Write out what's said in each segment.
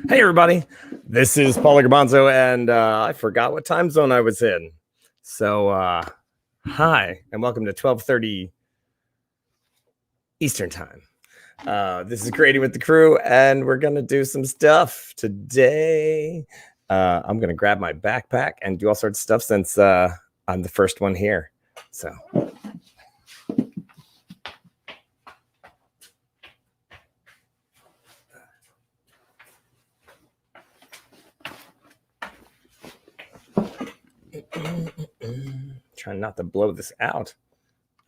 Hey, everybody. This is Paulo Garbanzo, and I forgot what time zone I was in. So, hi, and welcome to 12:30 Eastern Time. This is Creating with the Crew, and we're going to do some stuff today. I'm going to grab my backpack and do all sorts of stuff since I'm the first one here. So... trying not to blow this out.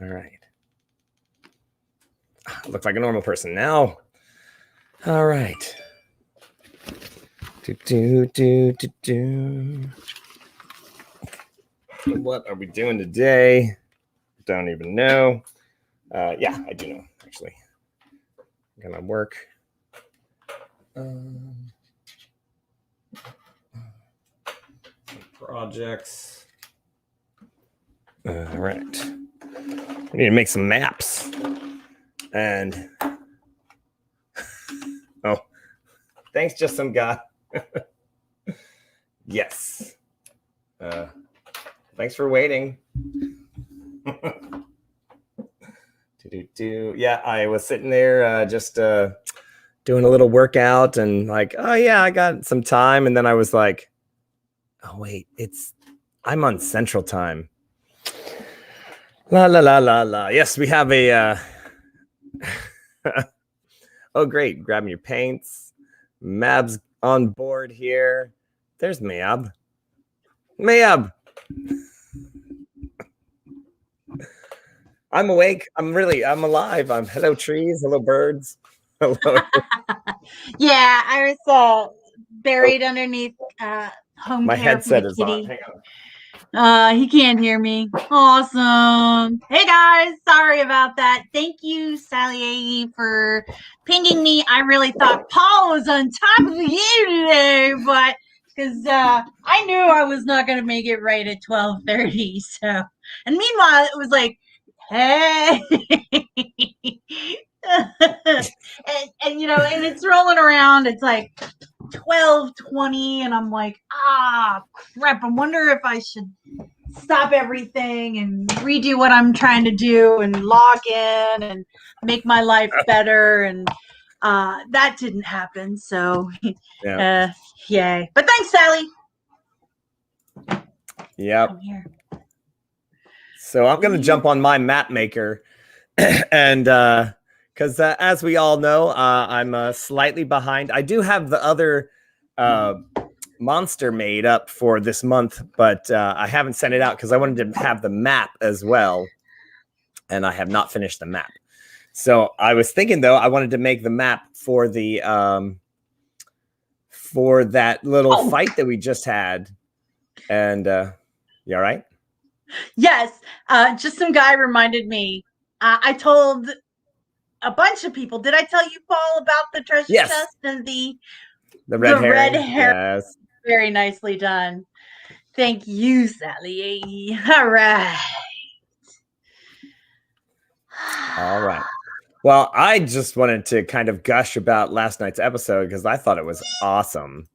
All right. Look like a normal person now. All right. What are we doing today? Don't even know. Yeah, I do know, actually. I'm gonna work. Projects. All right. We need to make some maps. And oh, thanks, just some guy. Yes. Thanks for waiting. Yeah, I was sitting there just doing a little workout and like, oh yeah, I got some time. And then I was like, oh wait, I'm on Central Time. La la la la la. Yes, we have a oh great, grabbing your paints. Mab's on board here. There's Mayab. I'm awake. I'm alive. Hello trees, hello birds. Hello. Yeah, I was buried underneath home My care headset for the is kitty. on. Hang on. He can't hear me. Awesome. Hey guys, sorry about that. Thank you, Sally A, for pinging me. I really thought Paul was on top of you today, but because I knew I was not going to make it right at 12:30. So, and meanwhile, it was like, hey. and you know, and it's rolling around. It's like 12:20, and I'm like, crap. I wonder if I should stop everything and redo what I'm trying to do and log in and make my life better. And that didn't happen. So, Yeah. yay. But thanks, Sally. Yep. So I'm going to jump on my map maker and because as we all know, I'm slightly behind. I do have the other monster made up for this month, but I haven't sent it out because I wanted to have the map as well, and I have not finished the map. So I was thinking, though, I wanted to make the map for the for that little fight that we just had. And you all right? Yes. Just some guy reminded me. I told a bunch of people. Did I tell you, Paul, about the treasure chest and the red herring? Yes. Very nicely done. Thank you, Sally. All right. All right. Well, I just wanted to kind of gush about last night's episode because I thought it was awesome.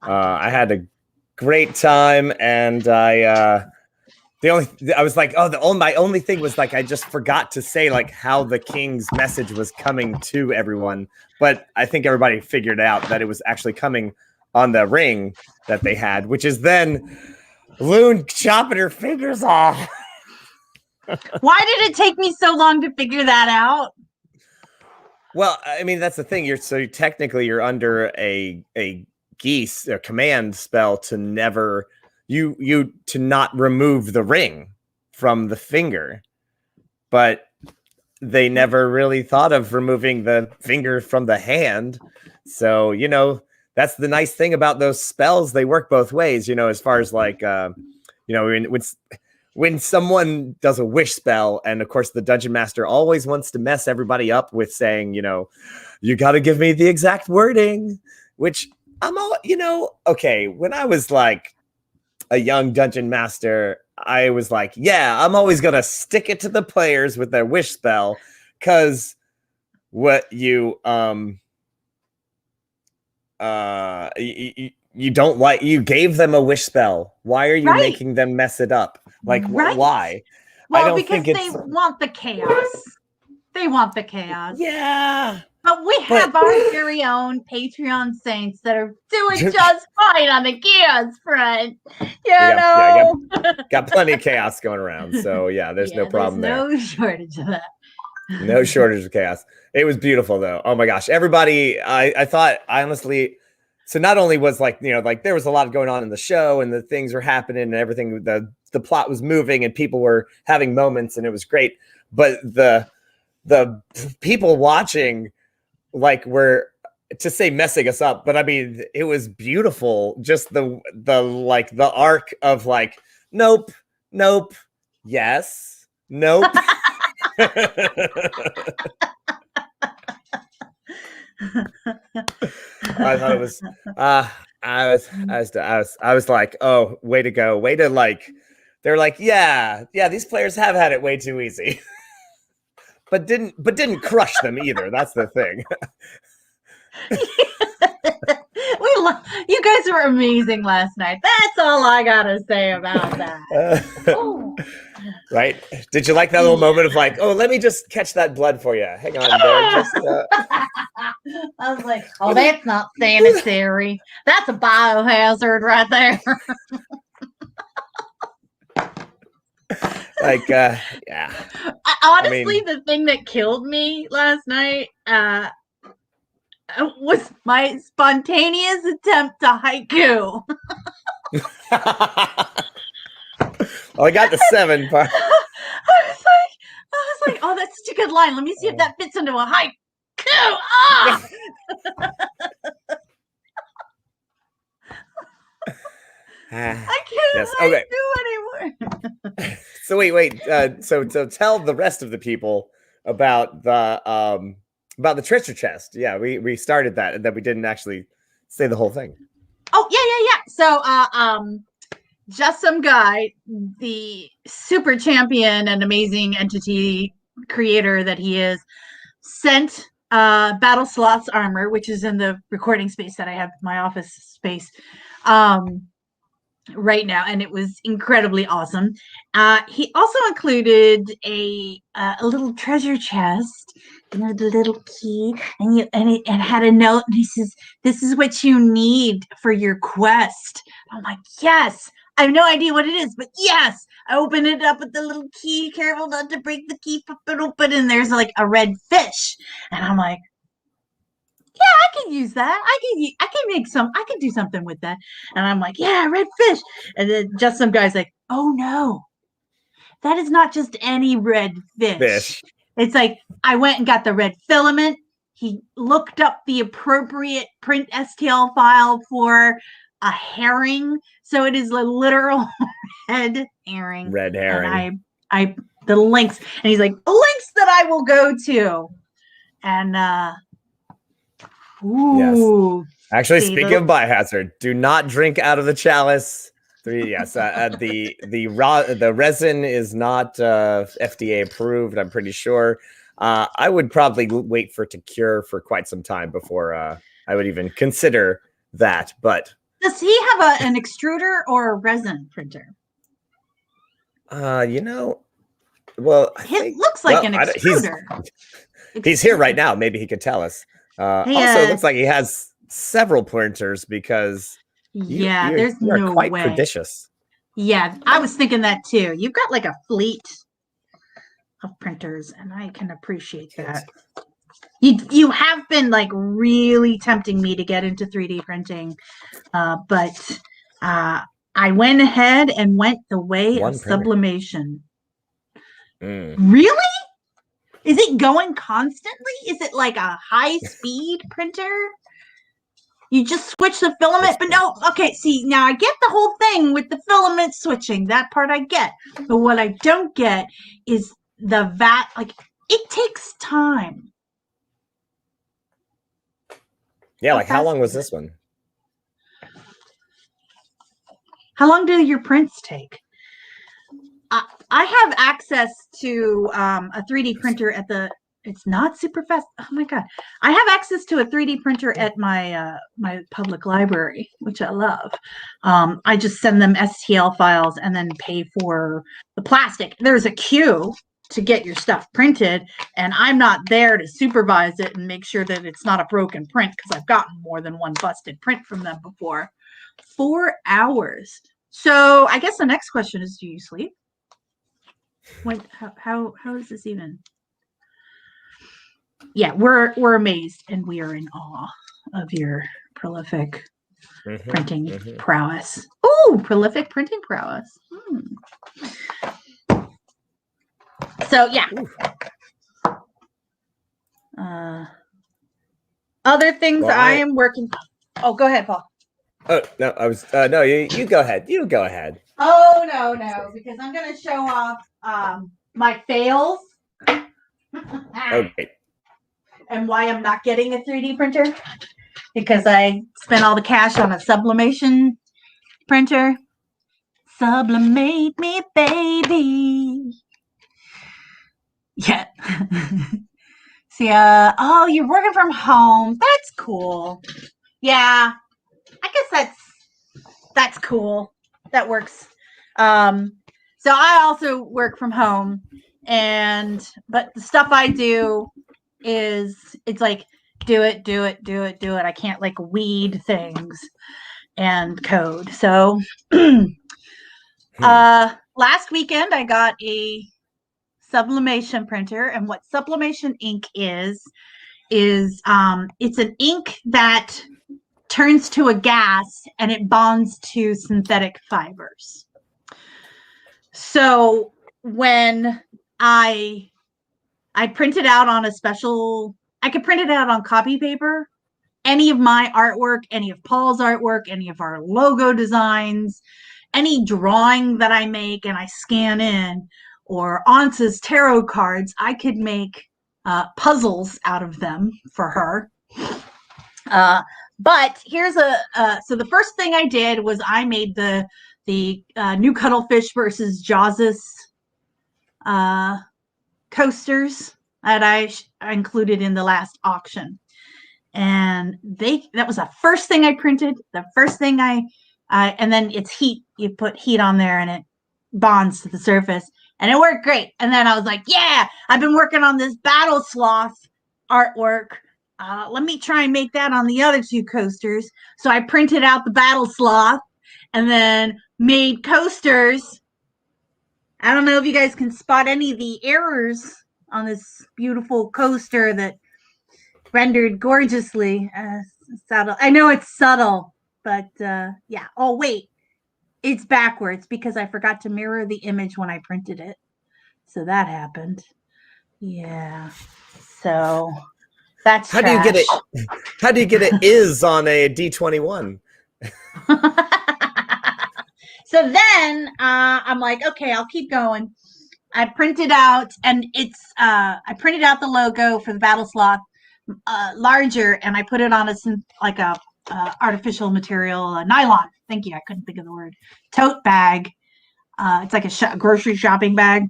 I had a great time, and I was like, oh, my only thing was like I just forgot to say like how the king's message was coming to everyone, but I think everybody figured out that it was actually coming on the ring that they had, which is then Loon chopping her fingers off. Why did it take me so long to figure that out? Well, I mean, that's the thing. You're under a geese, a command spell to never to not remove the ring from the finger, but they never really thought of removing the finger from the hand. So, you know, that's the nice thing about those spells. They work both ways, you know, as far as like, you know, when someone does a wish spell, and of course the dungeon master always wants to mess everybody up with saying, you know, you got to give me the exact wording, which I'm all, you know, okay. When I was like a young dungeon master, I was like, yeah, I'm always going to stick it to the players with their wish spell. Cause what you, you don't like, you gave them a wish spell. Why are you Right. making them mess it up? Like, Right. why? Well, don't because think they it's- want the chaos. They want the chaos. Yeah. But we have our very own Patreon saints that are doing just fine on the chaos front. Got plenty of chaos going around. So yeah, there's no problem there. No shortage of that. No shortage of chaos. It was beautiful though. Oh my gosh. Everybody, I thought, honestly, so not only was like, like there was a lot going on in the show and the things were happening and everything, the plot was moving and people were having moments and it was great. But the people watching, like, were, to say messing us up, but I mean, it was beautiful. Just the arc of like, nope, yes, nope. I thought it was I was like, oh, way to go, way to, like, they're like, yeah, these players have had it way too easy. but didn't crush them either. That's the thing. You guys were amazing last night. That's all I gotta say about that. Right? Did you like that little moment of like, oh, let me just catch that blood for you? Hang on there. Just, I was like, oh, that's not sanitary. That's a biohazard right there. like, yeah. Honestly, the thing that killed me last night was my spontaneous attempt to haiku. Well, I got the 7 part. I was like, oh, that's such a good line. Let me see if that fits into a haiku. Ah! I can't do anymore. So wait. So tell the rest of the people about the treasure chest. Yeah, we started that and then we didn't actually say the whole thing. Oh yeah. So Just Some Guy, the super champion and amazing entity creator that he is, sent Battle Sloth's armor, which is in the recording space that I have, my office space, right now, and it was incredibly awesome. He also included a little treasure chest, the little key, and it had a note, and he says, "This is what you need for your quest." I'm like, yes. I have no idea what it is, but yes. I open it up with the little key, careful not to break the key, pop it open, and there's like a red fish, and I'm like, yeah, I can use that. I can do something with that. And I'm like, yeah, red fish. And then Just Some Guy's like, oh no, that is not just any red fish. It's like, I went and got the red filament. He looked up the appropriate print STL file for a herring. So it is a literal red herring. Red herring. And the links, and he's like, the links that I will go to. And ooh. Yes. Actually, speaking of biohazard, do not drink out of the chalice. The resin is not FDA approved. I'm pretty sure. I would probably wait for it to cure for quite some time before I would even consider that. But does he have an extruder or a resin printer? Well, it looks like an extruder. He's here right now. Maybe he could tell us. Also, it looks like he has several printers because there's no quite way. Prodigious. Yeah, I was thinking that too. You've got like a fleet of printers, and I can appreciate that. You have been like really tempting me to get into 3D printing, but I went ahead and went the way of sublimation. Really? Is it going constantly? Is it like a high-speed printer? You just switch the filament, but no. Okay, see, now I get the whole thing with the filament switching. That part I get. But what I don't get is the vat. Like, it takes time. Yeah, like how long was this one? How long do your prints take? I have access to a 3D printer at the it's not super fast. Oh my god. I have access to a 3D printer at my my public library, which I love. I just send them STL files and then pay for the plastic. There's a queue to get your stuff printed, and I'm not there to supervise it and make sure that it's not a broken print because I've gotten more than one busted print from them before. 4 hours. So I guess the next question is, do you sleep? How is this even? Yeah, we're amazed and we are in awe of your prolific printing prowess. Oh, prolific printing prowess. So yeah. Other things I am working. Oh, go ahead, Paul. Oh no, I was no. You go ahead. You go ahead. Oh no, because I'm gonna show off my fails. Okay. And why I'm not getting a 3D printer, because I spent all the cash on a sublimation printer. Sublimate me, baby. Yeah. See, oh, you're working from home. That's cool. Yeah, I guess that's cool. That works. So I also work from home, but the stuff I do is, it's like, do it. I can't like weed things and code. So last weekend I got a sublimation printer, and what sublimation ink is it's an ink that turns to a gas and it bonds to synthetic fibers. So when I print it out on a special, I could print it out on copy paper. Any of my artwork, any of Paul's artwork, any of our logo designs, any drawing that I make and I scan in, or Ansa's tarot cards, I could make puzzles out of them for her. But here's so the first thing I did was I made the new Cuttlefish versus Jaws's coasters that I included in the last auction, and that was the first thing I printed. The first thing and then it's heat. You put heat on there and it bonds to the surface, and it worked great. And then I was like, yeah, I've been working on this Battle Sloth artwork. Let me try and make that on the other two coasters. So I printed out the Battle Sloth and then made coasters. I don't know if you guys can spot any of the errors on this beautiful coaster that rendered gorgeously. Subtle. I know it's subtle, but yeah. Oh, wait. It's backwards because I forgot to mirror the image when I printed it. So that happened. Yeah. So that's How trash. do you get it? How do you get it is on a D21? So then I'm like, okay, I'll keep going. I printed out, and I printed out the logo for the Battle Sloth larger, and I put it on a artificial material, nylon. Thank you. I couldn't think of the word. Tote bag. It's like a grocery shopping bag,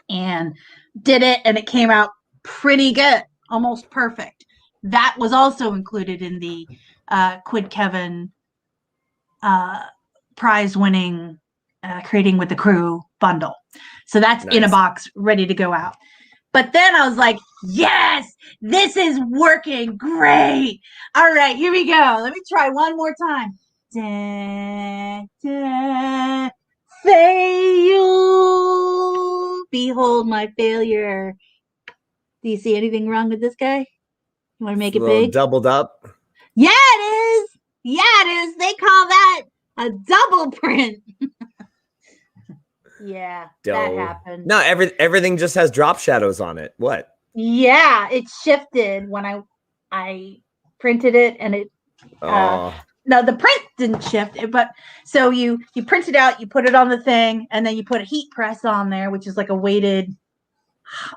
and did it, and it came out pretty good, almost perfect. That was also included in the Quid Kevin prize-winning Creating with the Crew bundle. So that's nice. In a box, ready to go out. But then I was like, yes, this is working great. All right, here we go. Let me try one more time. Da, da, fail. Behold my failure. Do you see anything wrong with this guy? You want to make it big? Doubled up? Yeah, it is. Yeah, it is. They call that a double print. Yeah, that happened. No, everything just has drop shadows on it. What? Yeah, it shifted when I printed it, and it. No, the print didn't shift, but so you print it out, you put it on the thing, and then you put a heat press on there, which is like a weighted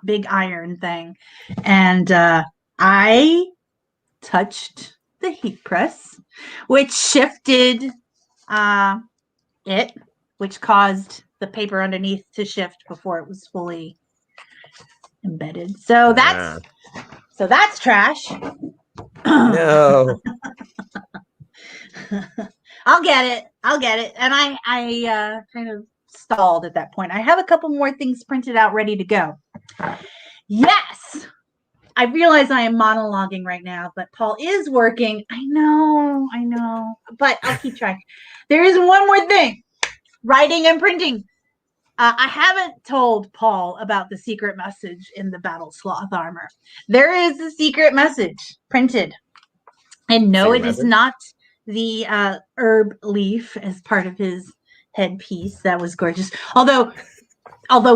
big iron thing, and I touched the heat press, which shifted which caused the paper underneath to shift before it was fully embedded. So that's trash. No. I'll get it. And I kind of stalled at that point. I have a couple more things printed out ready to go. Yes. I realize I am monologuing right now, but Paul is working. I know. But I'll keep track. There is one more thing. Writing and printing. I haven't told Paul about the secret message in the Battle Sloth armor. There is a secret message printed. And no, it is not the herb leaf as part of his headpiece. That was gorgeous. Although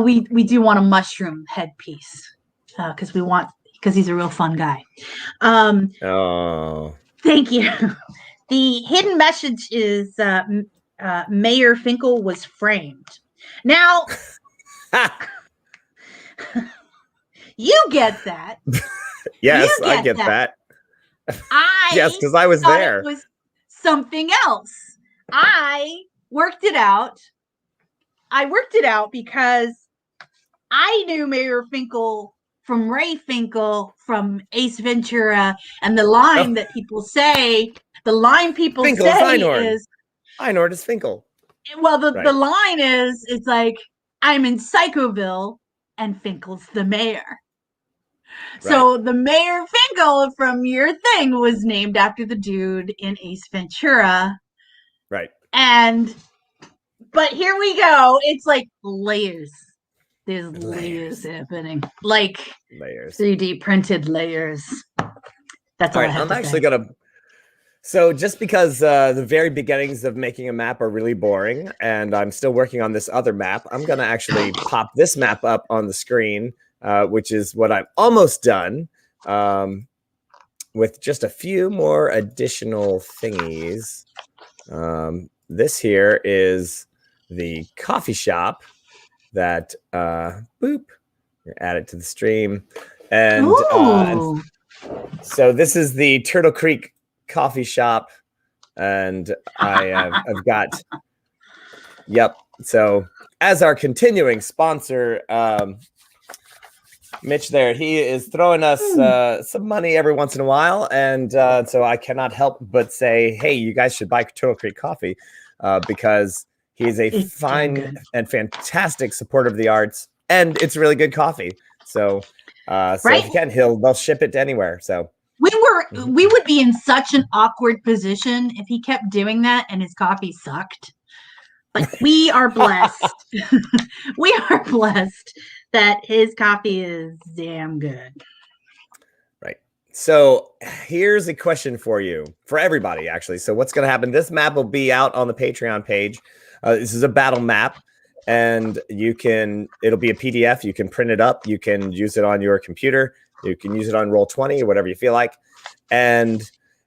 we do want a mushroom headpiece because he's a real fun guy. Oh. Thank you. The hidden message is Mayor Finkel was framed. Now, you get that. Yes, I get that. Yes, because I was there. It was something else. I worked it out. Because I knew Mayor Finkel from Ray Finkel from Ace Ventura, and the line that people say, Finkel's is Einord is Finkel. Well, the line is, it's like, I'm in Psychoville and Finkel's the mayor. Right. So the Mayor Finkel from your thing was named after the dude in Ace Ventura. Right. But here we go. It's like layers. There's layers happening. Like layers. 3D printed layers. That's all right. I'm actually going to. So just because the very beginnings of making a map are really boring and I'm still working on this other map, I'm going to actually pop this map up on the screen, which is what I'm almost done with just a few more additional thingies. This here is the coffee shop that, boop, add it to the stream. And so this is the Turtle Creek coffee shop, and I've got so as our continuing sponsor, Mitch there, he is throwing us some money every once in a while, and so I cannot help but say, hey, you guys should buy Turtle Creek coffee because he's it's fine and fantastic supporter of the arts, and it's really good coffee. So if you can, they'll ship it to anywhere. So we would be in such an awkward position if he kept doing that and his coffee sucked. Like, we are blessed. We are blessed that his coffee is damn good. Right. So here's a question for you, for everybody, actually. So what's going to happen? This map will be out on the Patreon page. This is a battle map, and it'll be a PDF. You can print it up. You can use it on your computer. You can use it on Roll20 or whatever you feel like. And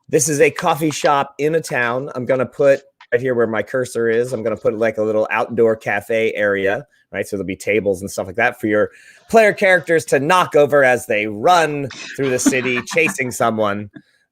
this is a coffee shop in a town. I'm going to put right here where my cursor is. I'm going to put like a little outdoor cafe area, right? So there'll be tables and stuff like that for your player characters to knock over as they run through the city chasing someone.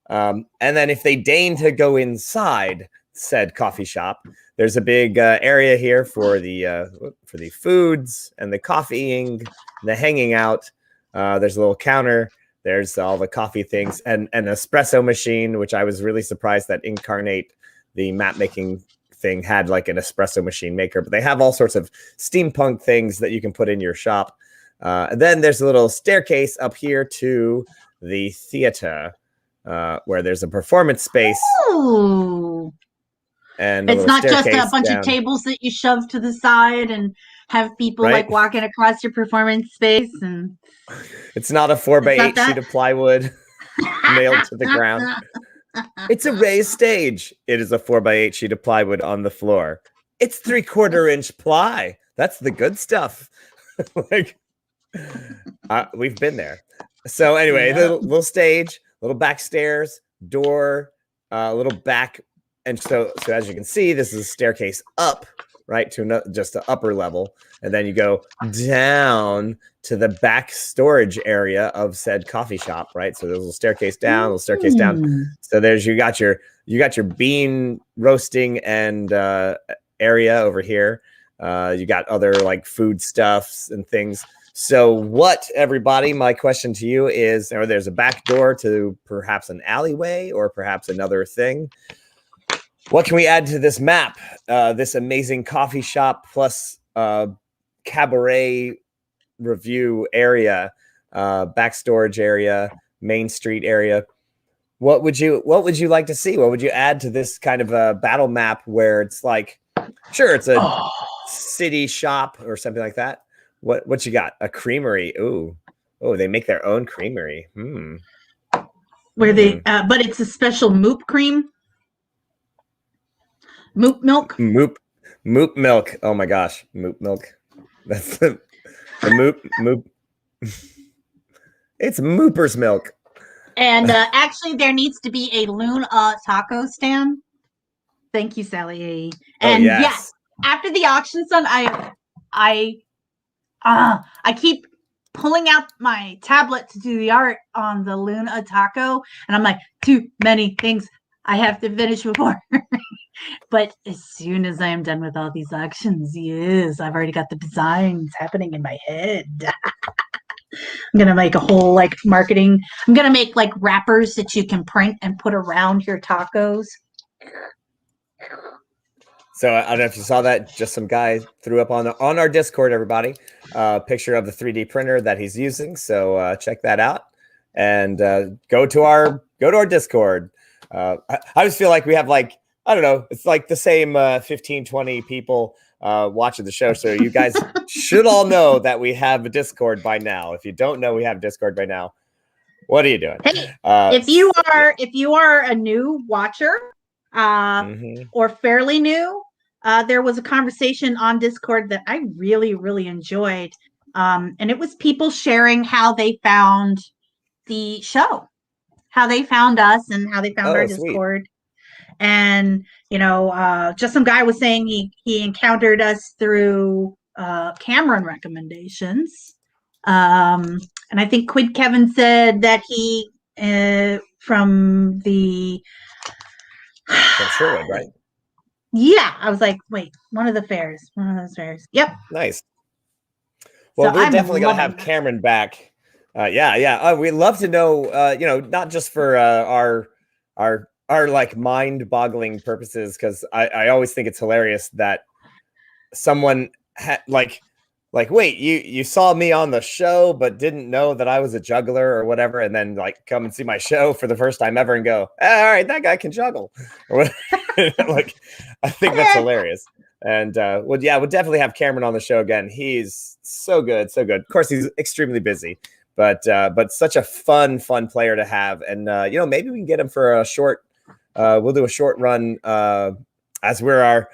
And then if they deign to go inside said coffee shop, there's a big area here for the foods and the coffeeing, the hanging out. There's a little counter. There's all the coffee things and an espresso machine, which I was really surprised that Incarnate, the map making thing, had like an espresso machine maker. But they have all sorts of steampunk things that you can put in your shop. And then there's a little staircase up here to the theater, where there's a performance space. Ooh. And it's not just a bunch of tables that you shove to the side and have people like walking across your performance space. And it's not a 4x8 sheet of plywood nailed to the ground. It's a raised stage. It is a 4x8 sheet of plywood on the floor. It's 3/4 inch ply. That's the good stuff. We've been there. So anyway, little stage, little back stairs, door, a little back. And so as you can see, this is a staircase up, right, to just the upper level. And then you go down to the back storage area of said coffee shop, right? So there's a little staircase down, So you got your bean roasting and area over here. You got other like food stuffs and things. So what, everybody, my question to you is, or there's a back door to perhaps an alleyway or perhaps another thing. What can we add to this map? This amazing coffee shop plus cabaret review area, back storage area, main street area. What would you like to see? What would you add to this kind of a battle map where it's like, sure, it's a city shop or something like that. What you got? A creamery. Ooh. Oh, they make their own creamery. Where they but it's a special Moop cream. Moop milk. Moop milk. Oh my gosh. Moop milk. That's the moop. It's Mooper's milk. And actually there needs to be a Luna taco stand. Thank you, Sally. And yes, after the auction's done, I keep pulling out my tablet to do the art on the Luna taco, and I'm like, too many things I have to finish before. But as soon as I am done with all these auctions, yes, I've already got the designs happening in my head. I'm gonna make a whole like marketing. I'm gonna make like wrappers that you can print and put around your tacos. So I don't know if you saw that. Just some guy threw up on our Discord, everybody, picture of the 3D printer that he's using. So check that out and go to our Discord. I just feel like we have like, I don't know, it's like the same 15, 20 people watching the show. So you guys should all know that we have a Discord by now. If you don't know we have Discord by now, what are you doing? Hey, if you are a new watcher or fairly new, there was a conversation on Discord that I really, really enjoyed. And it was people sharing how they found the show, how they found us and how they found our Discord. And, just some guy was saying he encountered us through Cameron recommendations. And I think Quid Kevin said that he from Sherwood, right? Yeah, I was like, wait, one of those fairs. Yep. Nice. Well, we're definitely gonna have Cameron back. Yeah. We'd love to know, not just for our like mind-boggling purposes, because I always think it's hilarious that someone had like wait, you saw me on the show but didn't know that I was a juggler or whatever, and then like come and see my show for the first time ever and go, all right, that guy can juggle. Like, I think that's hilarious. And we'll definitely have Cameron on the show again. He's so good. Of course, he's extremely busy, but such a fun player to have. And maybe we can get him for a short. We'll do a short run as we're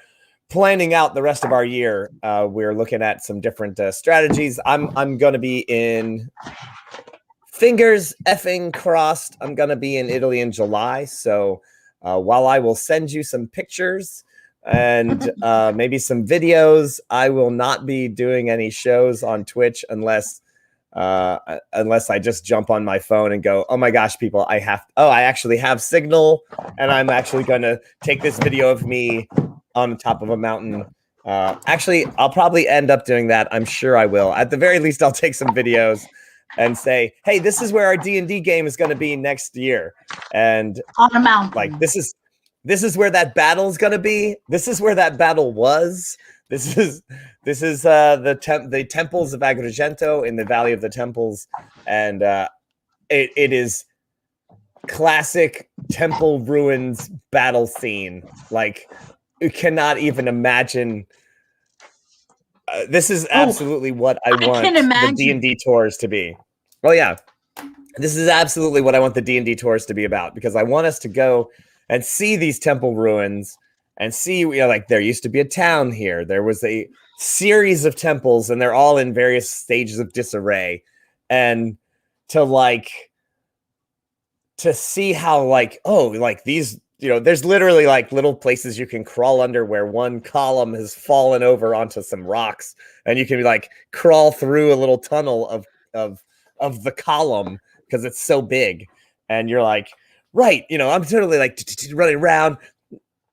planning out the rest of our year. We're looking at some different strategies. I'm going to be in, fingers effing crossed, I'm going to be in Italy in July. So while I will send you some pictures and maybe some videos, I will not be doing any shows on Twitch unless I just jump on my phone and go, oh my gosh, people, I actually have signal, and I'm actually going to take this video of me on the top of a mountain. Actually, I'll probably end up doing that. I'm sure I will. At the very least, I'll take some videos and say, hey, this is where our D&D game is going to be next year. And on a mountain. Like, this is where that battle's going to be. This is where that battle was. This is the temples of Agrigento in the Valley of the Temples, and it is classic temple ruins battle scene. Like, you cannot even imagine. This is absolutely what I want the D&D tours to be. Well, yeah, this is absolutely what I want the D&D tours to be about, because I want us to go and see these temple ruins. And see, like, there used to be a town here. There was a series of temples, and they're all in various stages of disarray. And to see how, like, these, there's literally like little places you can crawl under where one column has fallen over onto some rocks, and you can like crawl through a little tunnel of the column because it's so big. And you're like, right, I'm totally like running around.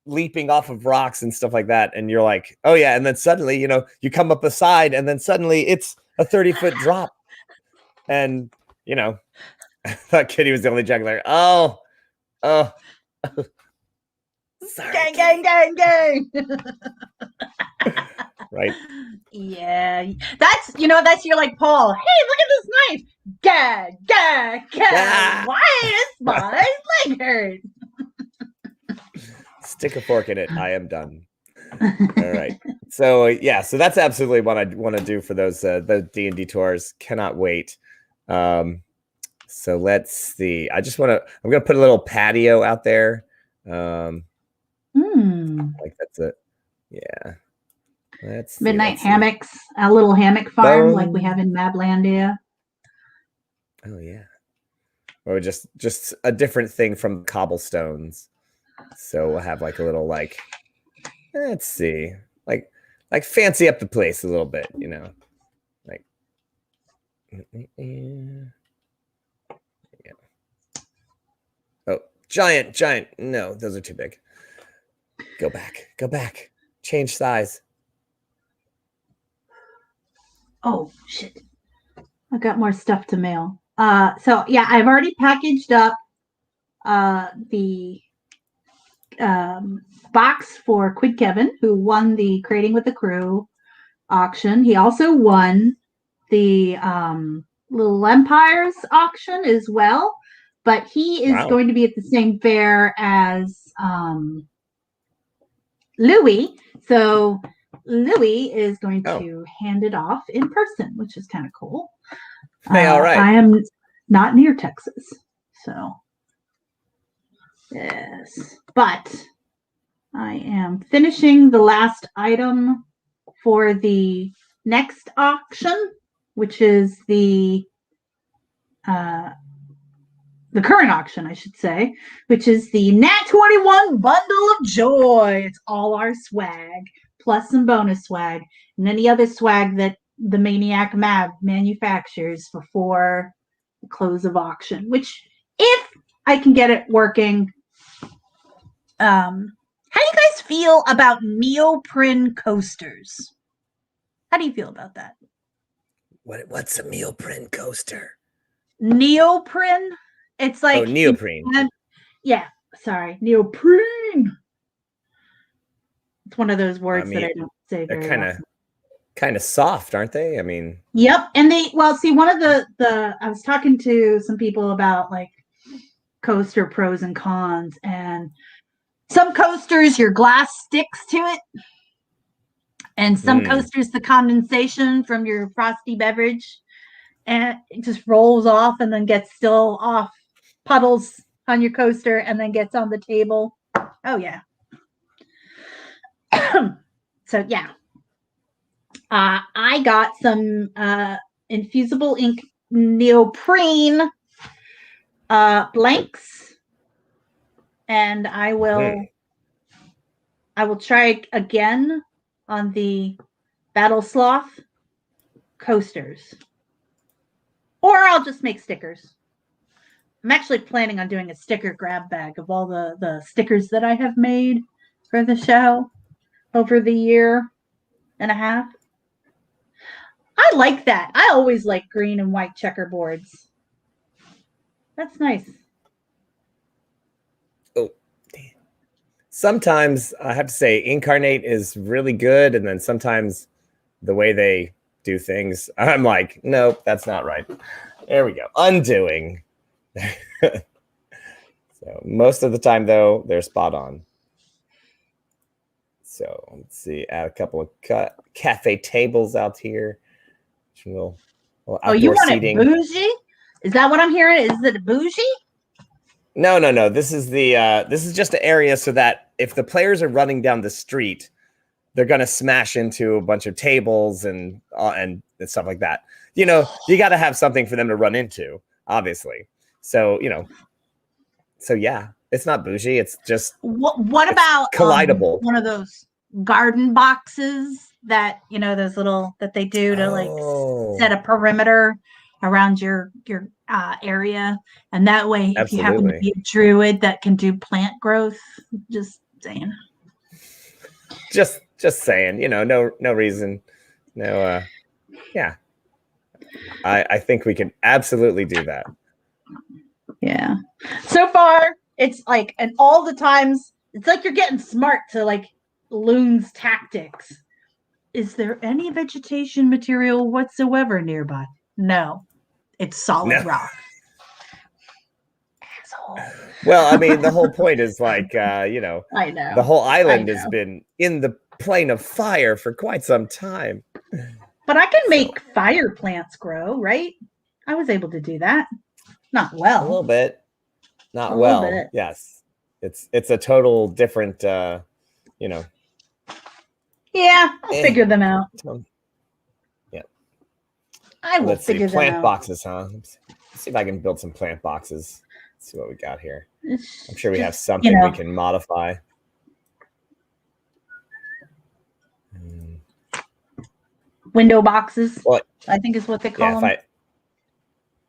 leaping off of rocks and stuff like that, and you're like, oh yeah, and then suddenly, you come up a side, and then suddenly it's a 30-foot drop, and that kitty was the only juggler. Oh, sorry, gang. Right? Yeah, that's you're like Paul. Hey, look at this knife. Gag. Ah! Why is my leg hurt? Stick a fork in it. I am done. All right. So so that's absolutely what I want to do for those the D&D tours. Cannot wait. So let's see. I'm gonna put a little patio out there. Like that's it. Yeah. Let's see, Midnight hammocks, a little hammock farm like we have in Mablandia. Oh yeah. Or just a different thing from cobblestones. So we'll have like a little let's see, like fancy up the place a little bit, like yeah. Oh, giant. No, those are too big. Go back. Change size. Oh shit! I got more stuff to mail. So yeah, I've already packaged up the box for Quid Kevin, who won the Creating with the Crew auction. He also won the Little Empires auction as well, but he is going to be at the same fair as Louis. So Louis is going to hand it off in person, which is kind of cool. Hey, all right. I am not near Texas, so yes, but I am finishing the last item for the next auction, which is the current auction, I should say, which is the Nat 21 Bundle of Joy. It's all our swag, plus some bonus swag, and any other swag that the Maniac Mab manufactures before the close of auction, which, if I can get it working. How do you guys feel about neoprene coasters? How do you feel about that? What's a neoprene coaster? Neoprene? It's like neoprene. Neoprene. It's one of those words that I don't say very often. Kind of soft, aren't they? I mean, yep. And one of the I was talking to some people about like coaster pros and cons, and some coasters your glass sticks to it, and some coasters the condensation from your frosty beverage, and it just rolls off and then gets still off puddles on your coaster and then gets on the table. Oh yeah. So yeah. I got some infusible ink neoprene blanks, and I will try again on the Battle Sloth coasters, or I'll just make stickers. I'm actually planning on doing a sticker grab bag of all the stickers that I have made for the show over the year and a half. I like that. I always like green and white checkerboards. That's nice. Oh, damn. Sometimes I have to say Incarnate is really good, and then sometimes the way they do things, I'm like, nope, that's not right. There we go. Undoing. So most of the time, though, they're spot on. So let's see, add a couple of cafe tables out here. You want seating. It bougie? Is that what I'm hearing? Is it bougie? No. This is just an area so that if the players are running down the street, they're gonna smash into a bunch of tables and stuff like that. You got to have something for them to run into, obviously. So so yeah, it's not bougie. It's just what about collidable? One of those garden boxes that those little that they do to set a perimeter around your area, and that way if you happen to be a druid that can do plant growth, just saying. just saying, no reason. No, yeah. I think we can absolutely do that. Yeah. So far, it's like, and all the times, it's like you're getting smart to like Loon's tactics. Is there any vegetation material whatsoever nearby? No. It's solid rock. Asshole. Well, I mean, the whole point is like, I know. the whole island has been in the plane of fire for quite some time. But I can make fire plants grow, right? I was able to do that. Not well. A little bit. Not A well. little bit. Yes. It's a total different, Yeah, I'll figure them out. Yeah. I will Let's see. figure them Plant out. boxes, huh? Let's see if I can build some plant boxes. Let's see what we got here. I'm sure we have something we can modify. Window boxes, Well, I think is what they call them.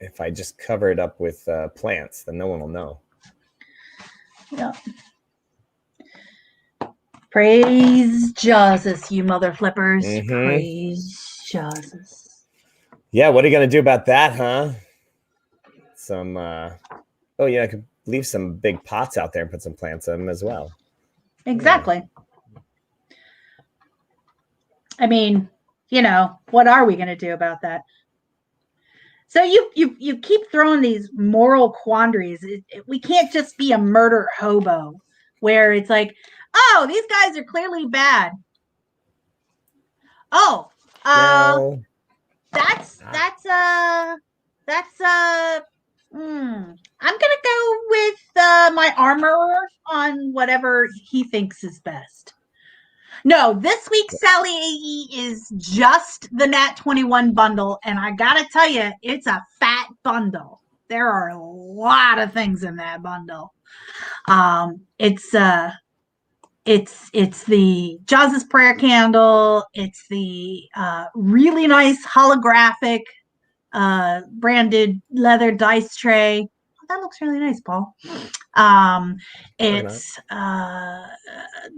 If I just cover it up with plants, then no one will know. Yeah. Praise Jesus, you mother flippers. Mhm. Praise Jesus. Yeah, what are you going to do about that, huh? Some, I could leave some big pots out there and put some plants in them as well. Exactly. Yeah. I mean, what are we going to do about that? So you keep throwing these moral quandaries. We can't just be a murder hobo where it's like, oh, these guys are clearly bad. Oh, No. I'm gonna go with my armorer on whatever he thinks is best. No, this week's Sally AE is just the Nat 21 bundle, and I gotta tell you, it's a fat bundle. There are a lot of things in that bundle. It's the Jaws' prayer candle. It's the really nice holographic branded leather dice tray. Oh, that looks really nice, Paul. It's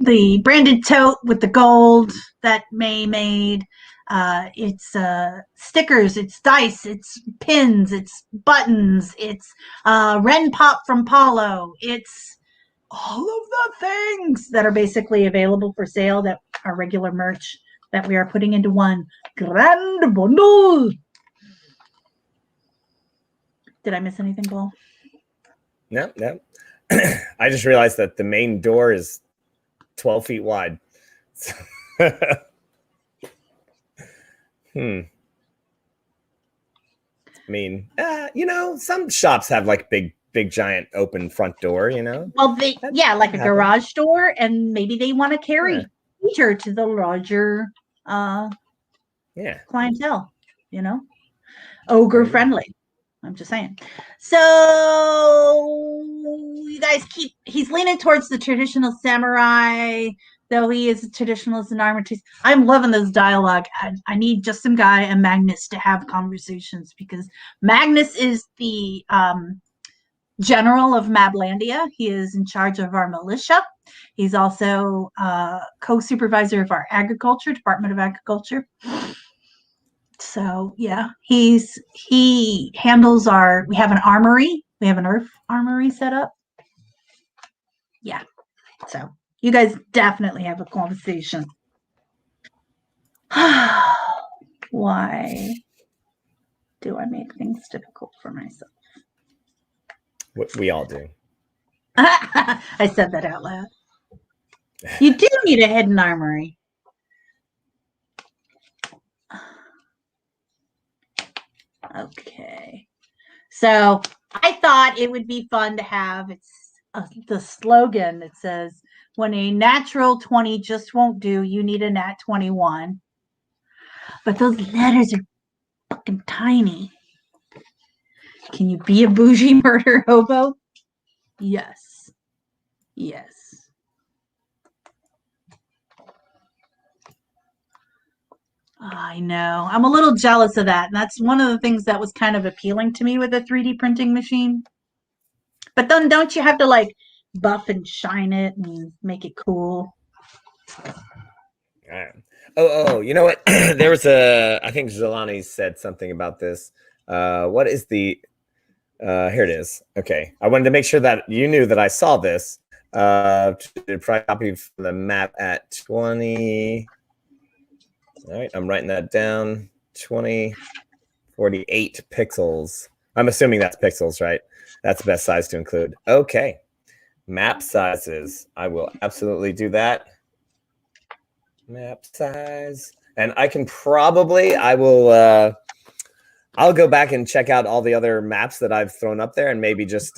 the branded tote with the gold that May made. It's stickers, it's dice, it's pins, it's buttons, it's Ren Pop from Paulo. It's all of the things that are basically available for sale that are regular merch that we are putting into one grand bundle. Did I miss anything, Paul? No. I just realized that the main door is 12 feet wide. I mean, some shops have like big giant open front door, Well, like a garage door, and maybe they want to carry feature to the larger clientele, ogre friendly. I'm just saying. So you guys he's leaning towards the traditional samurai, though he is a traditionalist in armor. I'm loving this dialogue. I need just some guy and Magnus to have conversations, because Magnus is the general of Mablandia. He is in charge of our militia. He's also co-supervisor of our Department of Agriculture. So yeah, he handles we have an armory. We have an earth armory set up. Yeah. So you guys definitely have a conversation. Why do I make things difficult for myself? We all do. I said that out loud. You do need a hidden armory. Okay. So I thought it would be fun to have the slogan that says, when a natural 20 just won't do, you need a nat 21. But those letters are fucking tiny. Can you be a bougie murder hobo? Yes. I know. I'm a little jealous of that. And that's one of the things that was kind of appealing to me with a 3D printing machine. But then don't you have to like buff and shine it and make it cool? All right. Oh, you know what? There was I think Jelani said something about this. What is the, here it is. Okay. I wanted to make sure that you knew that I saw this. To copy from the map at 20. All right. I'm writing that down. 2048 pixels. I'm assuming that's pixels, right? That's the best size to include. Okay. Map sizes. I will absolutely do that. Map size. And I can probably, I'll go back and check out all the other maps that I've thrown up there and maybe just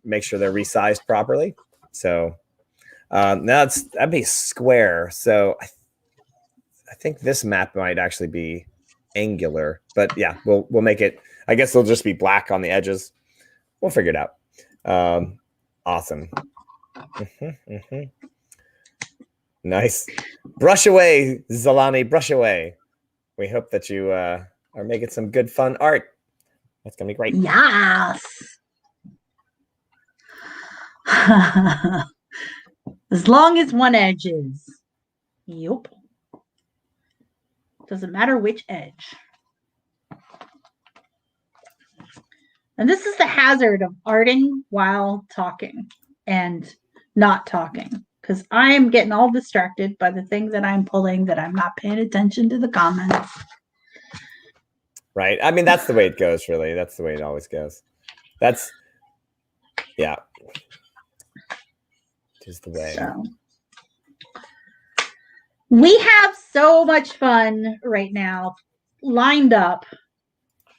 make sure they're resized properly. So now that'd be square. So I think this map might actually be angular, but yeah, we'll make it, I guess it'll just be black on the edges. We'll figure it out. Awesome. Nice. Brush away, Zalani, brush away. We hope that you are making some good, fun art. That's going to be great. Yes. As long as one edge is. Yup. Doesn't matter which edge. And this is the hazard of arting while talking and not talking. Because I am getting all distracted by the thing that I'm pulling, that I'm not paying attention to the comments. Right. I mean, that's the way it goes, really. That's the way it always goes. That's, yeah. Just the way. So, we have so much fun right now lined up.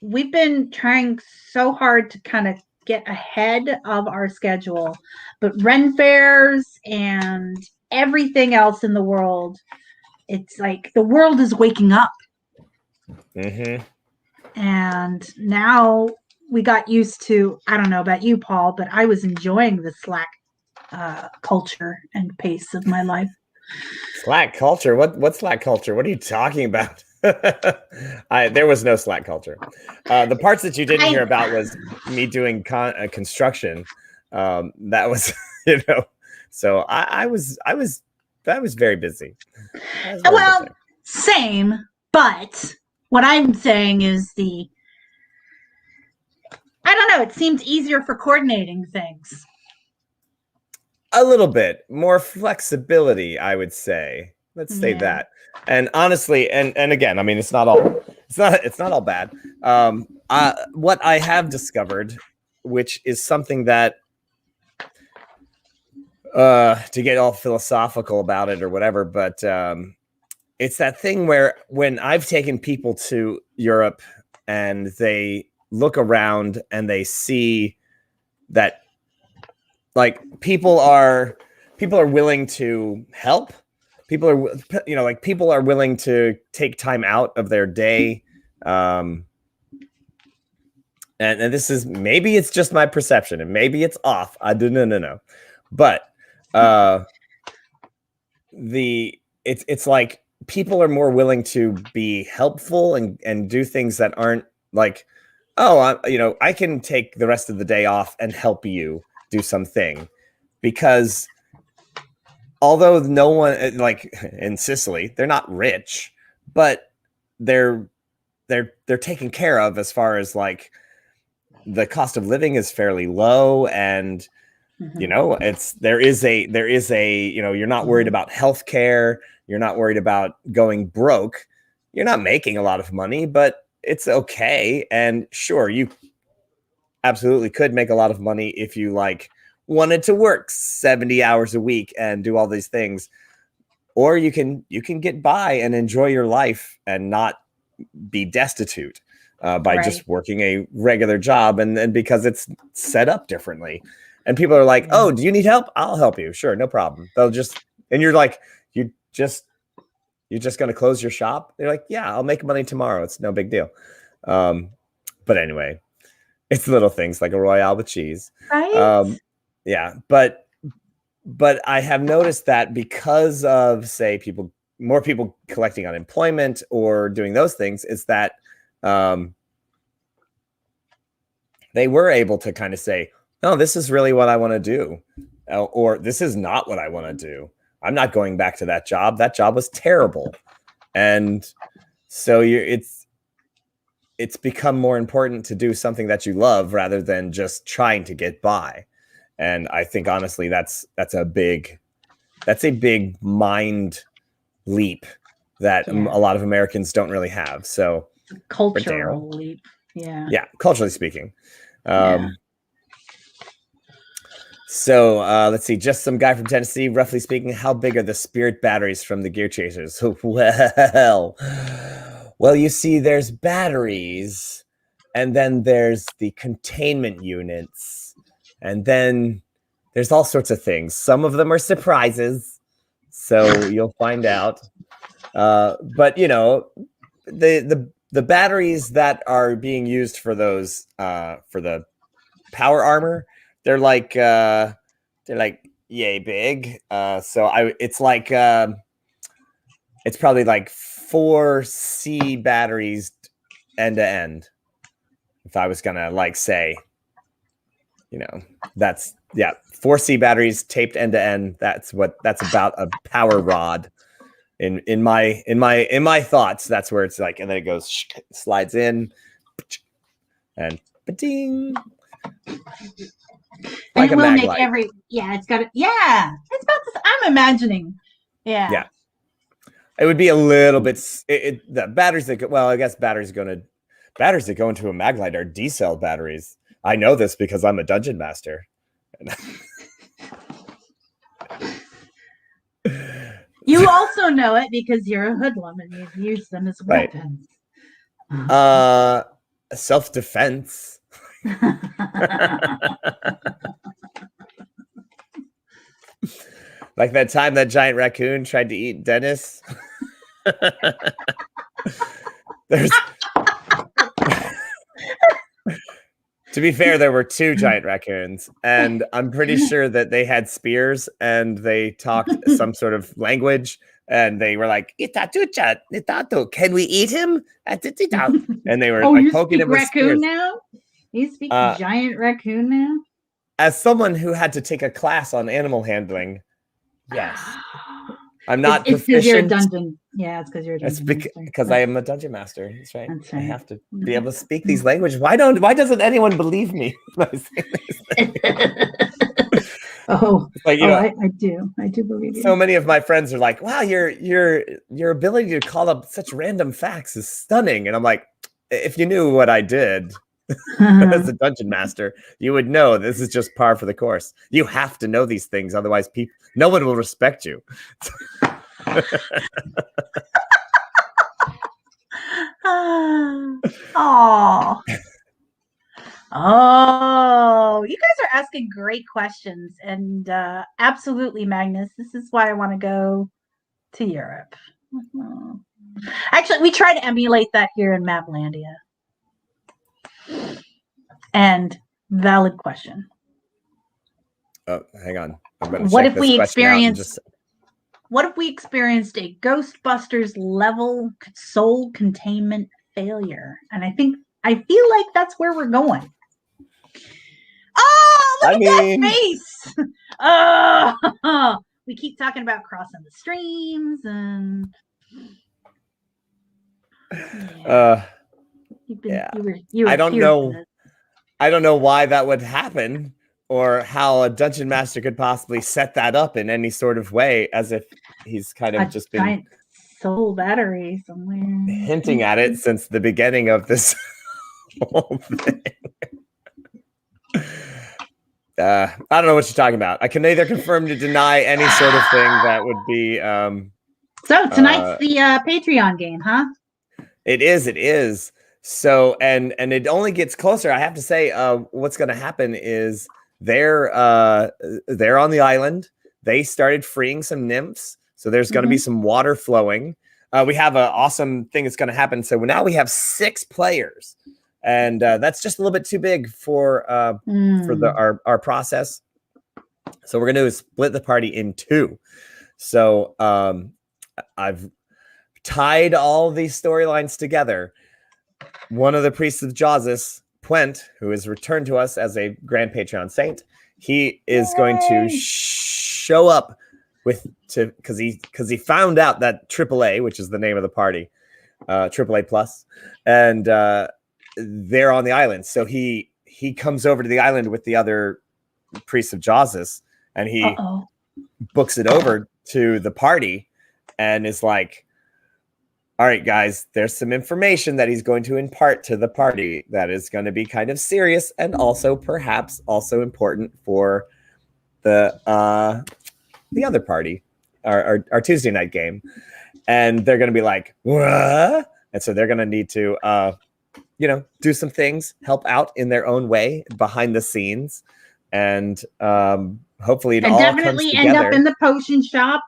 We've been trying so hard to kind of get ahead of our schedule, but Ren fairs and everything else in the world, it's like the world is waking up. Mm-hmm. And now we got used to, I don't know about you, Paul, but I was enjoying the Slack culture and pace of my life. Slack culture? What's Slack culture? What are you talking about? There was no Slack culture. The parts that you didn't hear about was me doing construction. That was, so I was very busy. Well, same, but what I'm saying is I don't know, it seems easier for coordinating things. A little bit more flexibility, I would say. Let's say that. And honestly, and again, I mean, it's not all bad. What I have discovered, which is something that, to get all philosophical about it or whatever, but it's that thing where when I've taken people to Europe and they look around and they see that, like, people are willing to help. People are, people are willing to take time out of their day. And this is, maybe it's just my perception and maybe it's off. I do no. But it's like people are more willing to be helpful and do things that aren't like, oh, I can take the rest of the day off and help you do something, because although no one, like in Sicily, they're not rich, but they're taken care of as far as like the cost of living is fairly low, and there is a you're not worried about healthcare, you're not worried about going broke, you're not making a lot of money, but it's okay. And sure, you absolutely could make a lot of money if you wanted to work 70 hours a week and do all these things, or you can get by and enjoy your life and not be destitute by just working a regular job, and because it's set up differently. And people are like, oh, do you need help? I'll help you. Sure, no problem. They'll just, and you're like, you're just going to close your shop? They're like, yeah, I'll make money tomorrow. It's no big deal. But anyway, it's little things like a Royale with cheese. Right. Yeah, but I have noticed that because of, say, more people collecting unemployment or doing those things, is that they were able to kind of say, no, this is really what I want to do, or this is not what I want to do. I'm not going back to that job. That job was terrible. And so it's become more important to do something that you love rather than just trying to get by. And I think honestly, that's a big mind leap that a lot of Americans don't really have. So Cultural leap. Yeah. Yeah, culturally speaking. Yeah. So let's see, just some guy from Tennessee, roughly speaking, how big are the spirit batteries from the Gear Chasers? Well, you see, there's batteries, and then there's the containment units, and then there's all sorts of things. Some of them are surprises, so you'll find out. But you know, the batteries that are being used for those for the power armor, they're like yay big. So it's like it's probably like 4 C batteries end to end. If I was gonna like say, you know, that's 4 C batteries taped end to end. That's about a power rod. In my thoughts, that's where it's like, and then it goes, slides in, and ba-ding. Like and it will make light. It's got it. Yeah, it's about this. I'm imagining. Yeah. It would be a little bit. The batteries that I guess batteries that go into a Maglite are D-cell batteries. I know this because I'm a dungeon master. You also know it because you're a hoodlum and you've used them as weapons. Self-defense. Like that time that giant raccoon tried to eat Dennis. To be fair, there were 2 giant raccoons, and I'm pretty sure that they had spears and they talked some sort of language, and they were like, can we eat him? And they were like poking him with spears. Now? You speak giant raccoon now? As someone who had to take a class on animal handling, yes. I'm not It's because you're a dungeon. Yeah, it's because you're a dungeon master. Because I am a dungeon master. That's right. I have to be able to speak these languages. Why doesn't anyone believe me when I say this? I do believe you. So many of my friends are like, wow, your ability to call up such random facts is stunning. And I'm like, if you knew what I did as a dungeon master, you would know this is just par for the course. You have to know these things, otherwise no one will respect you. You guys are asking great questions, and absolutely, Magnus, this is why I want to go to Europe. Actually, we try to emulate that here in Maplandia. And valid question. Oh, hang on. I'm gonna what if we experienced a Ghostbusters level soul containment failure? And I feel like that's where we're going. Oh, look at that face. Oh, we keep talking about crossing the streams and I don't know why that would happen, or how a dungeon master could possibly set that up in any sort of way, as if he's kind of just been soul battery somewhere hinting at it since the beginning of this whole thing. I don't know what you're talking about. I can neither confirm nor deny any sort of thing that would be. So tonight's the Patreon game, huh? It is. So and it only gets closer. I have to say, what's going to happen is they're on the island. They started freeing some nymphs, so there's going to be some water flowing. We have an awesome thing that's going to happen. So now we have 6 players, and that's just a little bit too big for our process. So we're going to split the party in 2. So I've tied all these storylines together. One of the priests of Jawsus, Puent, who has returned to us as a Grand Patreon Saint, he is going to show up because he found out that AAA, which is the name of the party, AAA plus, and they're on the island. So he comes over to the island with the other priests of Jossus, and he books it over to the party, and is like, all right, guys, there's some information that he's going to impart to the party that is going to be kind of serious and also perhaps also important for the other party, our Tuesday night game. And they're going to be like, what? And so they're going to need to, do some things, help out in their own way behind the scenes. And hopefully it all definitely comes end together. up in the potion shop.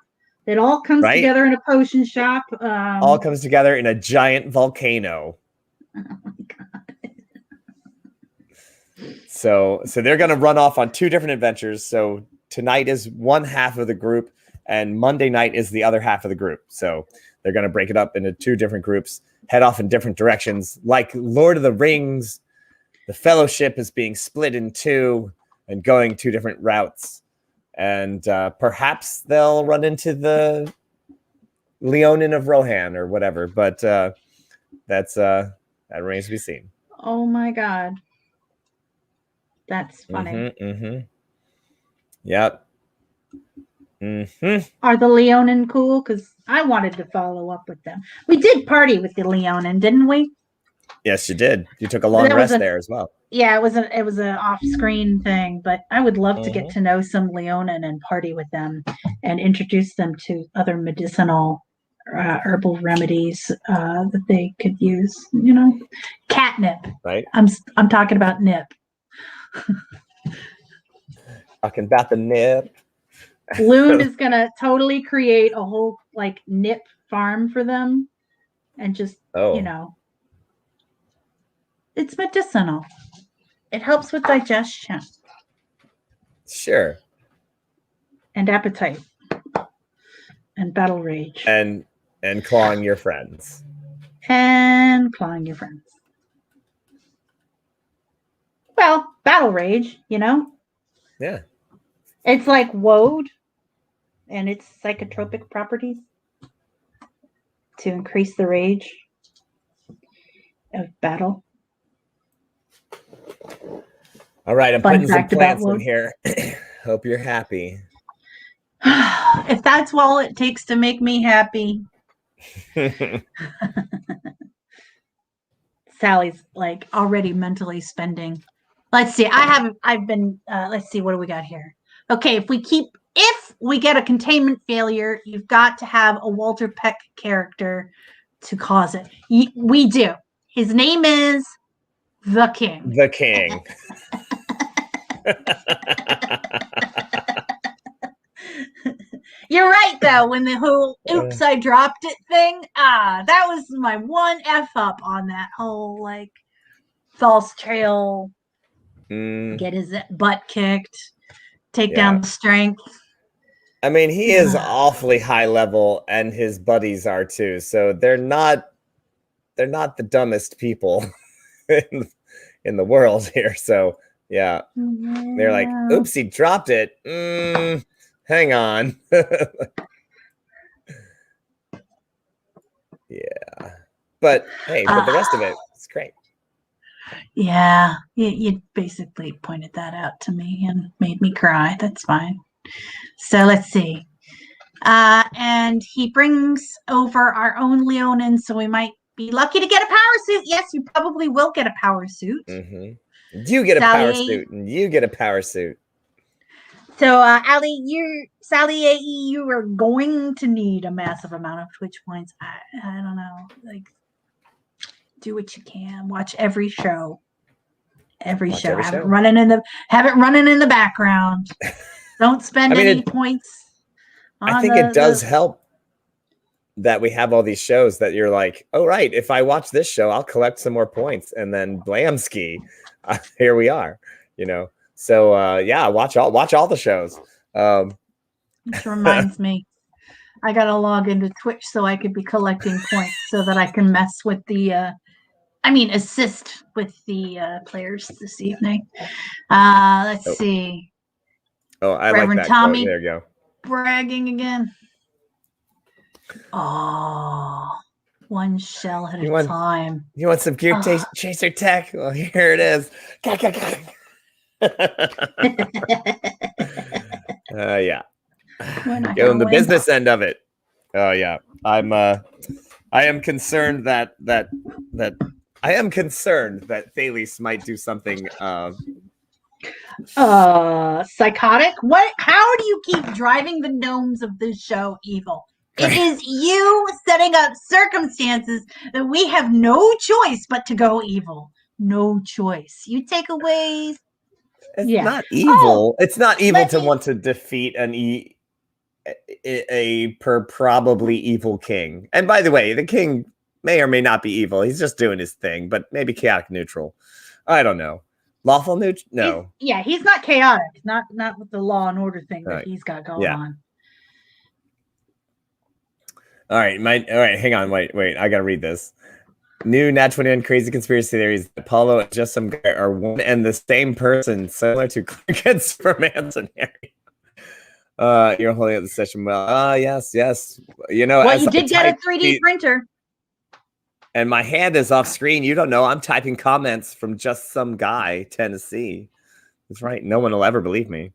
It all comes together in a potion shop. All comes together in a giant volcano. Oh my God. So they're going to run off on two different adventures. So tonight is one half of the group, and Monday night is the other half of the group. So they're going to break it up into two different groups, head off in different directions. Like Lord of the Rings, the Fellowship is being split in two and going two different routes. And perhaps they'll run into the Leonin of Rohan or whatever. But that remains to be seen. Oh my God. That's funny. Yep. Are the Leonin cool? Because I wanted to follow up with them. We did party with the Leonin, didn't we? Yes, you did. You took a long rest there as well. Yeah, it was an off-screen thing, but I would love to get to know some Leonin and party with them and introduce them to other medicinal herbal remedies that they could use. Catnip. Right. I'm talking about nip. Talking about the nip. Loon is gonna totally create a whole nip farm for them, and just it's medicinal. It helps with digestion. Sure. And appetite. And battle rage. And clawing your friends. And clawing your friends. Well, battle rage, Yeah. It's like woad and its psychotropic properties to increase the rage of battle. All right, I'm Fun putting some fact about plants in here. Hope you're happy. If that's all it takes to make me happy. Sally's already mentally spending. Let's see. I've been let's see, what do we got here? Okay, if we get a containment failure, you've got to have a Walter Peck character to cause it. We do. His name is the King. The King. You're right, though, when the whole oops, I dropped it thing. That was my one F up on that whole, false trail, get his butt kicked, take down the strength. I mean, he is awfully high level, and his buddies are too. So they're not the dumbest people in the world here. So yeah, they're like, oops, he dropped it. Hang on. Yeah. But hey, the rest of it is great. Yeah, you basically pointed that out to me and made me cry. That's fine. So let's see. And he brings over our own Leonin, so we might be lucky to get a power suit. Yes, you probably will get a power suit. You get a power suit, and you get a power suit. So, Allie, Sally AE, you are going to need a massive amount of Twitch points. I don't know. Do what you can. Watch every show. Have it running in the background. Don't spend any points. I think it does help that we have all these shows that you're like, oh, right, if I watch this show, I'll collect some more points. And then blamski, here we are, So watch all the shows. Which reminds me, I gotta log into Twitch so I could be collecting points so that I can mess with assist with the players this evening. Let's see. Oh, I Reverend like that. Tommy, there you go. bragging again. Oh, one shell at You a want- time. You want some gear chaser tech? Well, here it is. Yeah. We're not Give him gonna the win. business end of it. Oh yeah. I am concerned that Thales might do something Psychotic? What? How do you keep driving the gnomes of this show evil? It is you setting up circumstances that we have no choice but to go evil. No choice. You take away. it's Yeah. not evil. It's not evil let to me- want to defeat a probably evil king. And by the way, the king may or may not be evil. He's just doing his thing, but maybe chaotic neutral. I don't know. Lawful neutral? No. He's not chaotic. Not with the law and order thing that Right. he's got going Yeah. on. All right, hang on, wait. I gotta read this. New Nat 21 crazy conspiracy theories that Paulo and just some guy are one and the same person, similar to Crickets from and Harry. You're holding up the session well. Yes. You know, Well, as you I did get a type 3D the- printer. and my hand is off screen. You don't know. I'm typing comments from just some guy, Tennessee. That's right. No one will ever believe me.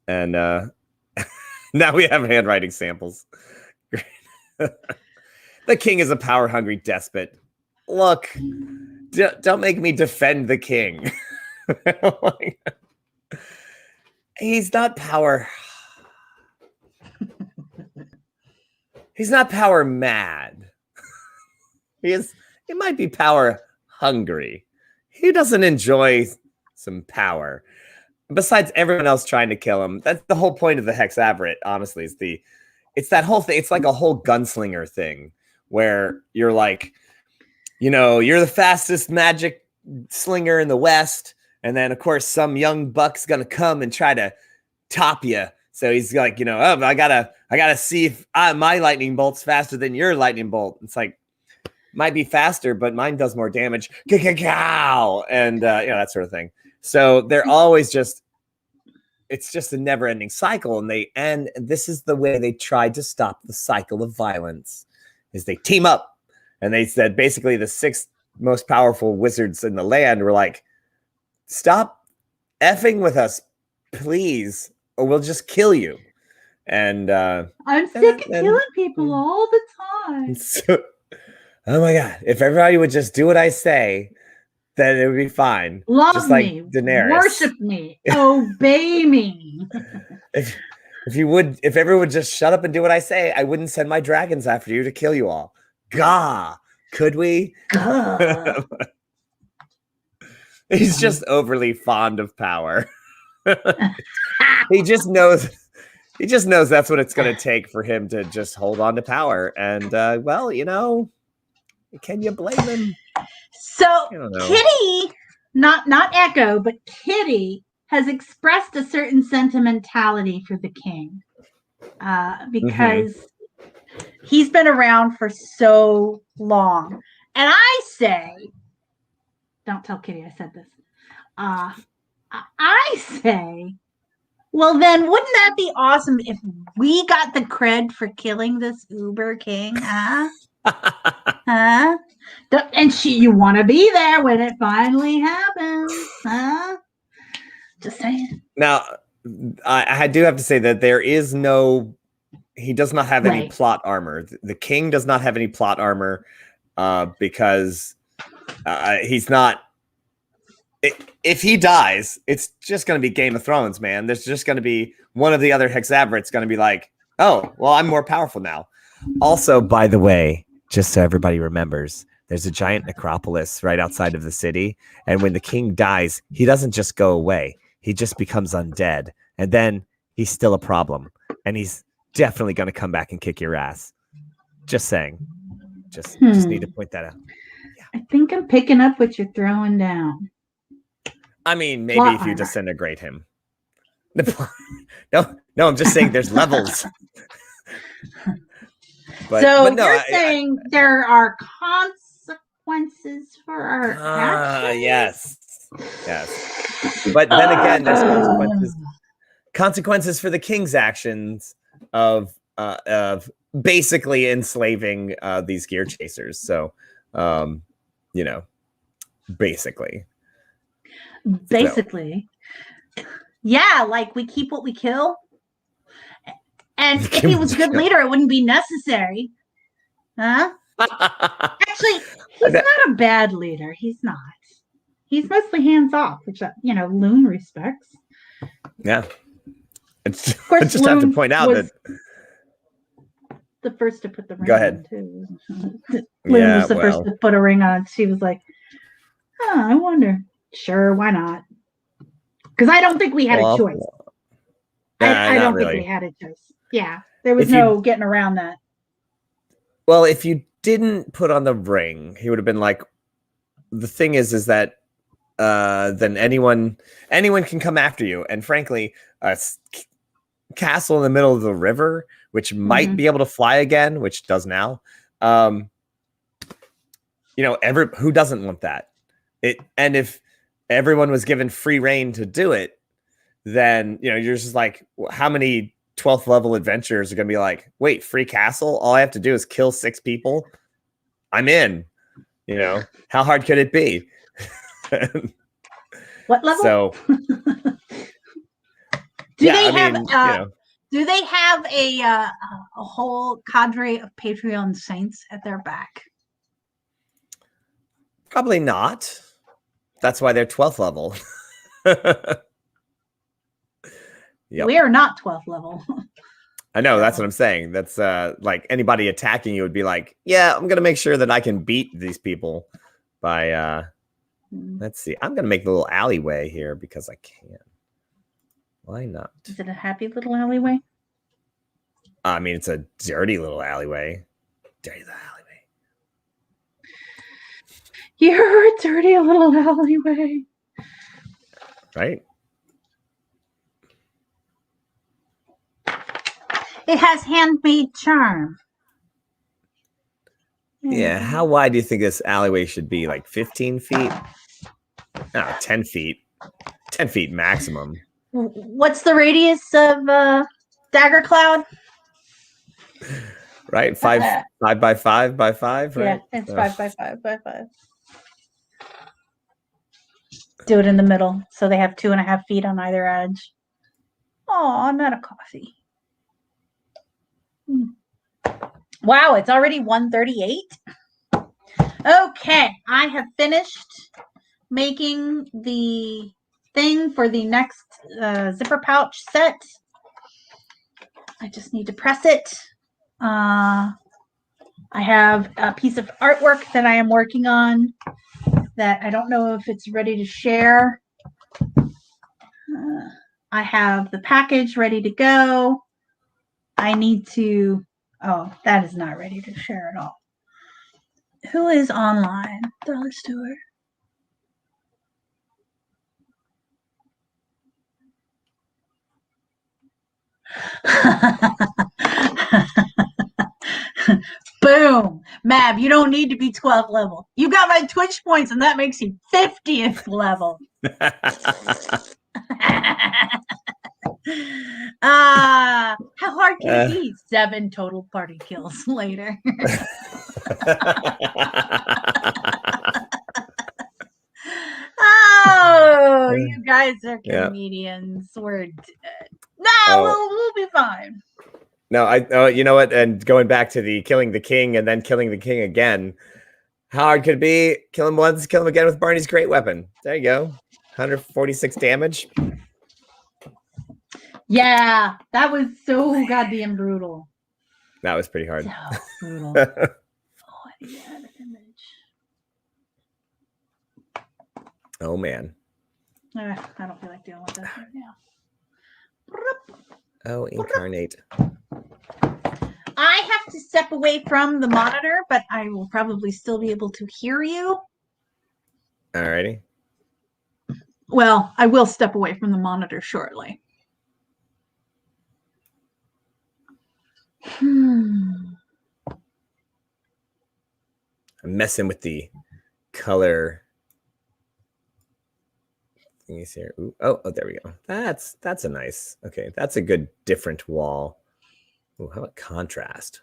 And now we have handwriting samples. The king is a power-hungry despot. Look, don't make me defend the king. He's not power. He's not power mad. He might be power hungry. He doesn't enjoy some power. Besides everyone else trying to kill him, that's the whole point of the Hexaverate, honestly. It's that whole thing. It's like a whole gunslinger thing where you're like, you know, you're the fastest magic slinger in the West. And then, of course, some young buck's going to come and try to top you. So he's like, you know, oh, I gotta see if my lightning bolt's faster than your lightning bolt. It's like, might be faster, but mine does more damage. Cow, and that sort of thing. So they're always just, it's just a never-ending cycle, and this is the way they tried to stop the cycle of violence, is they team up, and they said basically the 6 most powerful wizards in the land were like, stop effing with us, please, or we'll just kill you. And I'm sick of killing people all the time. so, oh my god, if everybody would just do what I say, then it would be fine. Love just like me, Daenerys. worship me, obey me. If everyone would just shut up and do what I say, I wouldn't send my dragons after you to kill you all. Gah, could we? Gah. He's just overly fond of power. He just knows that's what it's going to take for him to just hold on to power. And well, you know, can you blame him? So I don't know. Kitty, not Echo, but Kitty has expressed a certain sentimentality for the king because he's been around for so long. And I say, don't tell Kitty I said this. I say, well, then wouldn't that be awesome if we got the cred for killing this Uber king? Huh? Huh? And you want to be there when it finally happens, huh? Just saying. Now, I do have to say that he does not have any plot armor. The king does not have any plot armor because he's not. If he dies, it's just going to be Game of Thrones, man. There's just going to be one of the other Hexaverates going to be like, oh, well, I'm more powerful now. Also, by the way, just so everybody remembers, there's a giant necropolis right outside of the city. And when the king dies, he doesn't just go away. He just becomes undead. And then he's still a problem. And he's definitely going to come back and kick your ass. Just saying. Just need to point that out. I think I'm picking up what you're throwing down. I mean, maybe if you disintegrate him. No, I'm just saying there's levels. But you're saying there are consequences for our actions? Yes. But then again, there's consequences. consequences for the king's actions of basically enslaving these gear chasers. So, you know, basically. Basically. Yeah, like we keep what we kill. And if he was a good leader, it wouldn't be necessary. Huh? Actually, he's not a bad leader. He's not. He's mostly hands off, which, Loon respects. Yeah. It's, of course, I just have to point out that the first to put the ring Go ahead. on, too. Loon was the first to put a ring on. She was like, I wonder. Sure, why not? Because I don't think we had a choice. I don't think we had a choice. Yeah, there was no getting around that. Well, if you didn't put on the ring, he would have been like, the thing is that then anyone can come after you. And frankly, a castle in the middle of the river, which might be able to fly again, which does now. Who doesn't want that? And if everyone was given free reign to do it, then you're just like, how many 12th level adventurers are going to be like, wait, free castle? All I have to do is kill 6 people. I'm in. How hard could it be? What level? So, do they have a whole cadre of Patreon saints at their back? Probably not. That's why they're 12th level. Yep. We are not 12th level. I know, that's what I'm saying. That's like anybody attacking you would be like, yeah, I'm going to make sure that I can beat these people by, let's see. I'm going to make the little alleyway here because I can. Why not? Is it a happy little alleyway? I mean, it's a dirty little alleyway. Dirty little alleyway. You're a dirty little alleyway. Right? It has handmade charm. Yeah. How wide do you think this alleyway should be? Like 15 feet? No, 10 feet. 10 feet maximum. What's the radius of Dagger Cloud? Right? 5 by 5 by 5, right? Yeah, it's 5 by 5 by 5. Do it in the middle so they have 2.5 feet on either edge. Oh, I'm out of coffee. Wow, it's already 1:38. Okay, I have finished making the thing for the next zipper pouch set. I just need to press it. I have a piece of artwork that I am working on that I don't know if it's ready to share. I have the package ready to go. I need to, that is not ready to share at all. Who is online? Dollar Store. Boom. Mab, you don't need to be 12th level. You got my Twitch points and that makes you 50th level. How hard can it be? 7 total party kills later. Oh, you guys are comedians. We're dead. No, we'll be fine. No, you know what? And going back to the killing the king and then killing the king again, how hard could it be? Kill him once, kill him again with Barney's great weapon. There you go. 146 damage. Yeah, that was so goddamn brutal. That was pretty hard. So brutal. I need to add an image. Oh, man. I don't feel like dealing with this right now. Oh, incarnate. I have to step away from the monitor, but I will probably still be able to hear you. Alrighty. Well, I will step away from the monitor shortly. I'm messing with the color thingies here. Ooh, oh, there we go. That's a nice. Okay, that's a good different wall. Ooh, how about contrast?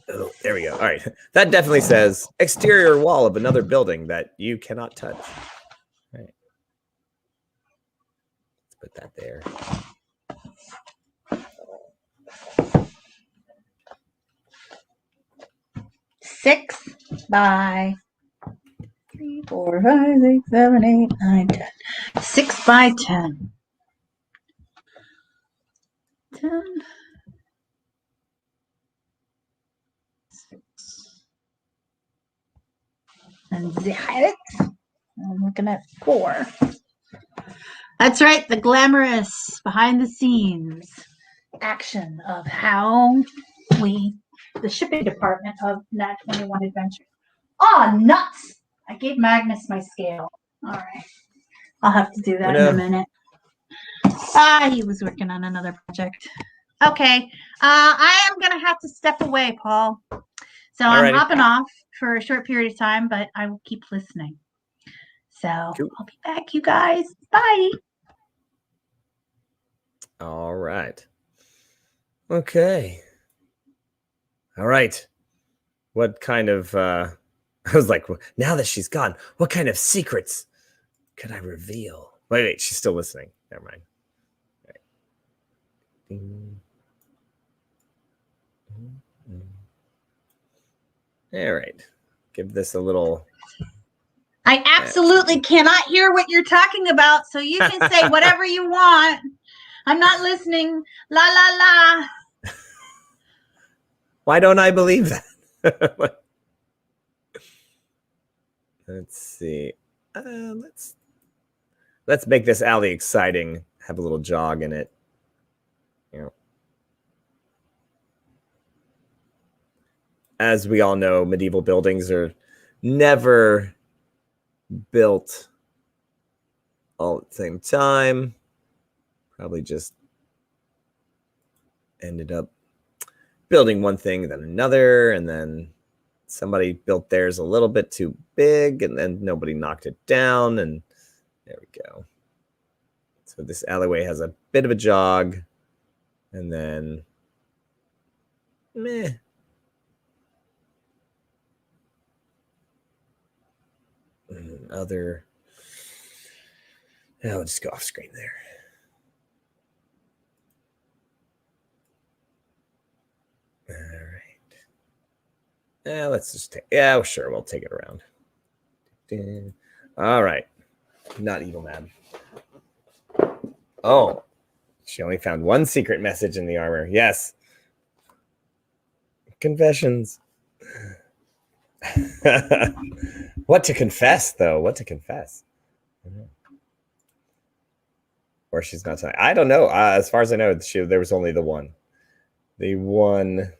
Oh, there we go. All right, that definitely says exterior wall of another building that you cannot touch. All right, let's put that there. 6 by 3, 4, 5, 6, 7, 8, 9, 10. 6 by 10. 10. 6. And the height. I'm looking at 4. That's right, the glamorous behind the scenes action of how the shipping department of Nat 21 Adventures. Oh, nuts! I gave Magnus my scale. All right. I'll have to do that in a minute. He was working on another project. Okay. I am going to have to step away, Paul. So I'm hopping off for a short period of time, but I will keep listening. So cool. I'll be back, you guys. Bye. All right. Okay. All right. What kind of, I was like, now that she's gone, what kind of secrets could I reveal? Wait, she's still listening. Never mind. All right. Give this a little. I absolutely cannot hear what you're talking about, so you can say whatever you want. I'm not listening. La, la, la. Why don't I believe that? Let's see. Let's make this alley exciting. Have a little jog in it. You know. As we all know, medieval buildings are never built all at the same time. Probably just ended up building one thing, then another, and then somebody built theirs a little bit too big, and then nobody knocked it down, and there we go. So this alleyway has a bit of a jog, and then meh. Other, I'll just go off screen there. All right. Yeah, let's just take. Yeah, sure, we'll take it around. All right. Not evil, man. Oh, she only found one secret message in the armor. Yes. Confessions. What to confess, though? What to confess? Or she's not telling. I don't know. As far as I know, there was only the one. The one.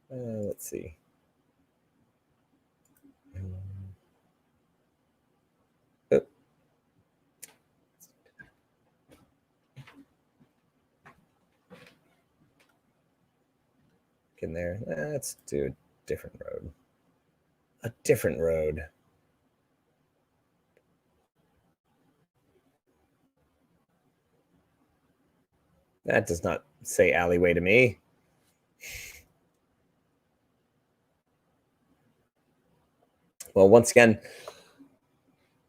Let's see. In there. Let's do a different road. A different road. That does not say alleyway to me. Well, once again,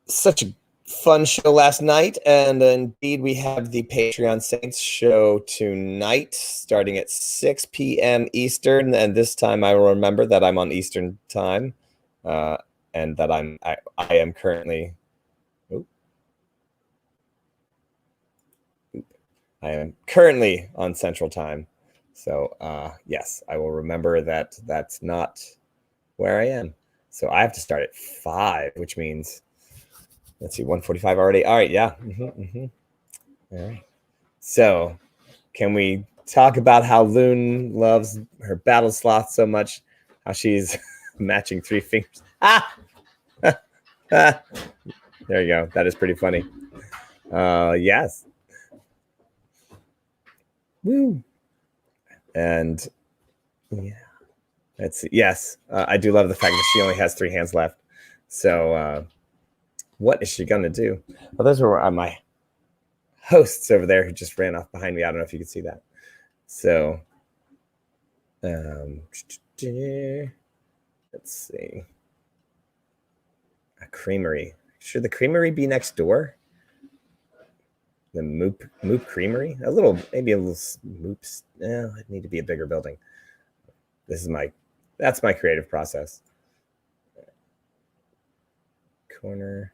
such a fun show last night, and indeed we have the Patreon Saints show tonight starting at 6 p.m. Eastern, and this time I will remember that I'm on Eastern time, and that I am currently I am currently on Central Time. So yes, I will remember that that's not where I am. So I have to start at 5, which means let's see, 1:45 already. All right, yeah. All right. So can we talk about how Loon loves her battle sloth so much? How she's matching 3 fingers. There you go. That is pretty funny. Yes. Woo. And yeah. Let's see. Yes. I do love the fact that she only has 3 hands left. So What is she gonna do? Well, those were my hosts over there who just ran off behind me. I don't know if you can see that. So, let's see. A creamery. Should the creamery be next door? The Moop Creamery? Maybe a little Moops. It need to be a bigger building. That's my creative process. Corner.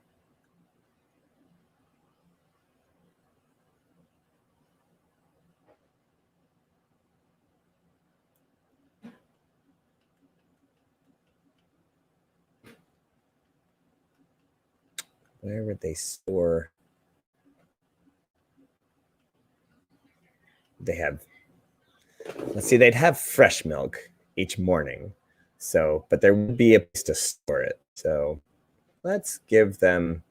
Where would they store? Let's see, they'd have fresh milk each morning. So, but there would be a place to store it. So let's give them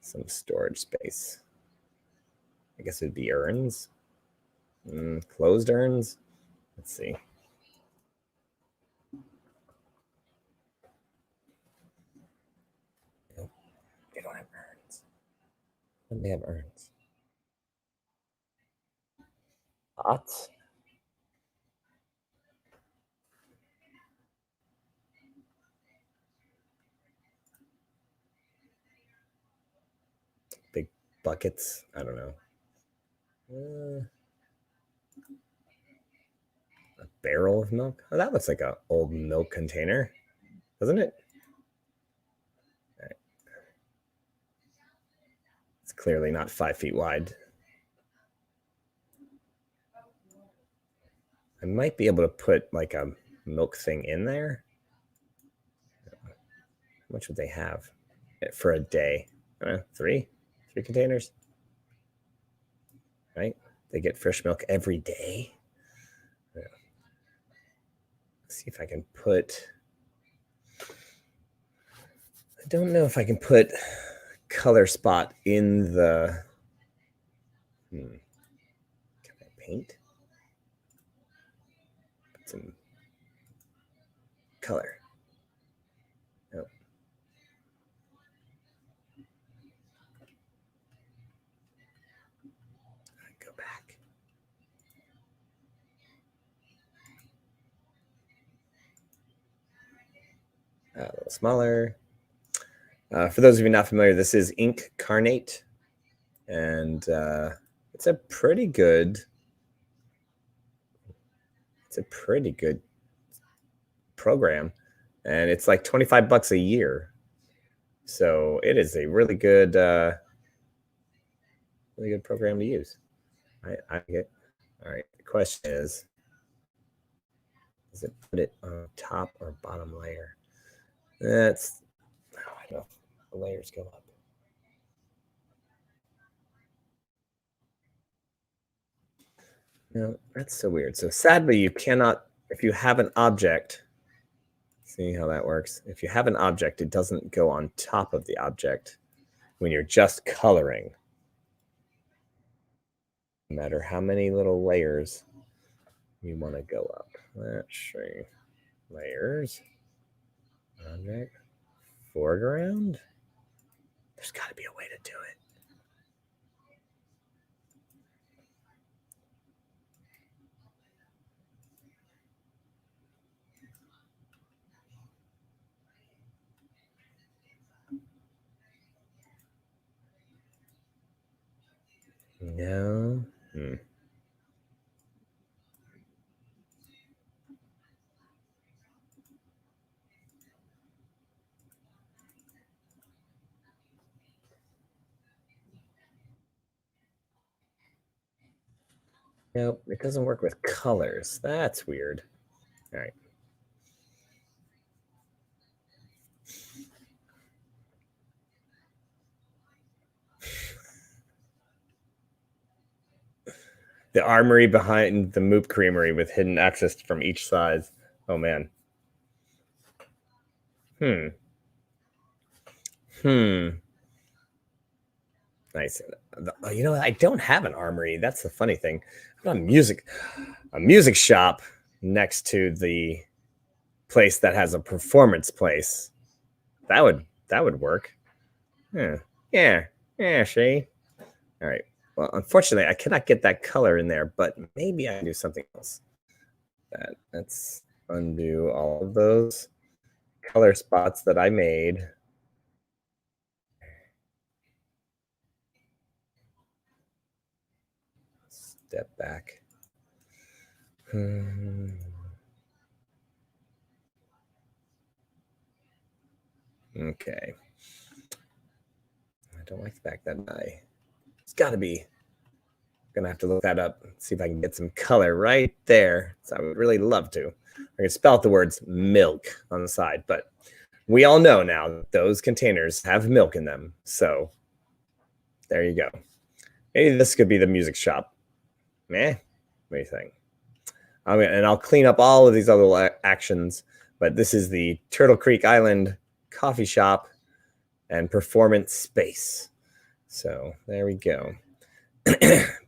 some storage space. I guess it'd be urns. Closed urns. Let's see. Nope, they don't have urns. When do they have urns? Pots. Big buckets. I don't know. A barrel of milk. Oh, that looks like an old milk container, doesn't it? All right. It's clearly not 5 feet wide. I might be able to put like a milk thing in there. How much would they have for a day? Three containers, right? They get fresh milk every day. Yeah. Let's see if I can put. I don't know if I can put color spot in the. Can I paint? Put some color. Nope. Go back. A little smaller. For those of you not familiar, this is Ink Carnate, and it's a pretty good. It's a pretty good program, and it's like $25 a year. So it is a really good program to use. I get. All right. The question is, does it put it on top or bottom layer? That's. I don't know. The layers go up. No, that's so weird. So sadly, you cannot, if you have an object, see how that works? If you have an object, it doesn't go on top of the object when you're just coloring. No matter how many little layers you want to go up. Let's see. Layers. Object. Foreground. There's got to be a way to do it. No. Nope, it doesn't work with colors. That's weird. All right. The armory behind the Moop Creamery with hidden access from each side. Oh, man. Nice. You know, I don't have an armory. That's the funny thing. I've got a music shop next to the place that has a performance place. That would work. Yeah, see? All right. Well, unfortunately, I cannot get that color in there, but maybe I can do something else. Let's undo all of those color spots that I made. Step back. Okay. I don't like the fact that it's got to be. Gonna have to look that up, see if I can get some color right there. So I would really love to. I can spell out the words milk on the side, but we all know now that those containers have milk in them. So there you go. Maybe this could be the music shop. Meh. What do you think? And I'll clean up all of these other actions, but this is the Turtle Creek Island coffee shop and performance space. So there we go.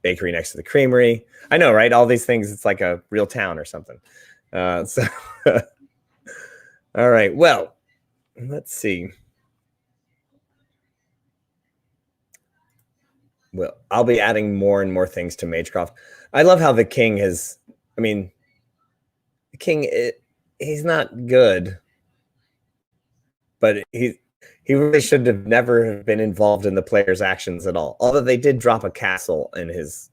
Bakery next to the creamery. I know, right? All these things, it's like a real town or something. So all right. Well, let's see. Well, I'll be adding more and more things to Magecroft. I love how the king has, the king, he's not good, but he really should have never been involved in the player's actions at all. Although they did drop a castle in his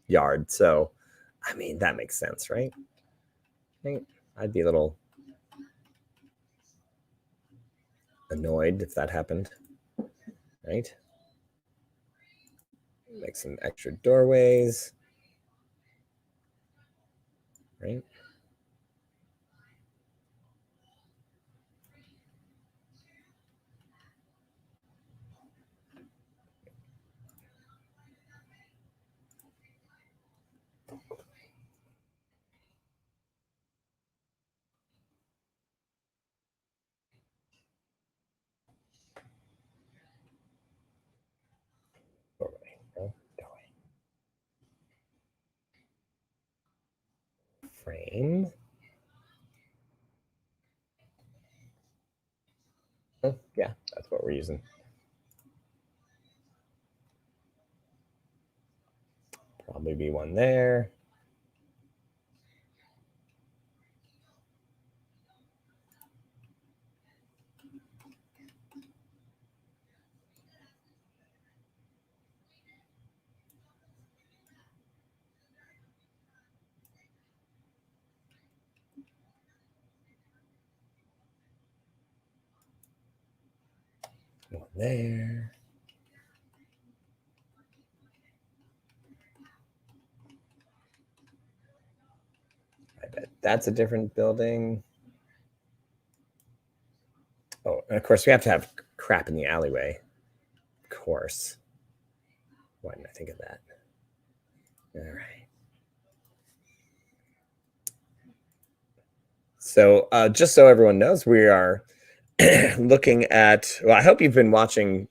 yard. So, that makes sense, right? I'd be a little annoyed if that happened, right? Make some extra doorways, right? Frame. Oh, yeah, that's what we're using. Probably be one there. One there. I bet that's a different building. Oh, and of course we have to have crap in the alleyway. Of course. Why didn't I think of that? All right. So just so everyone knows, we are looking at, I hope you've been watching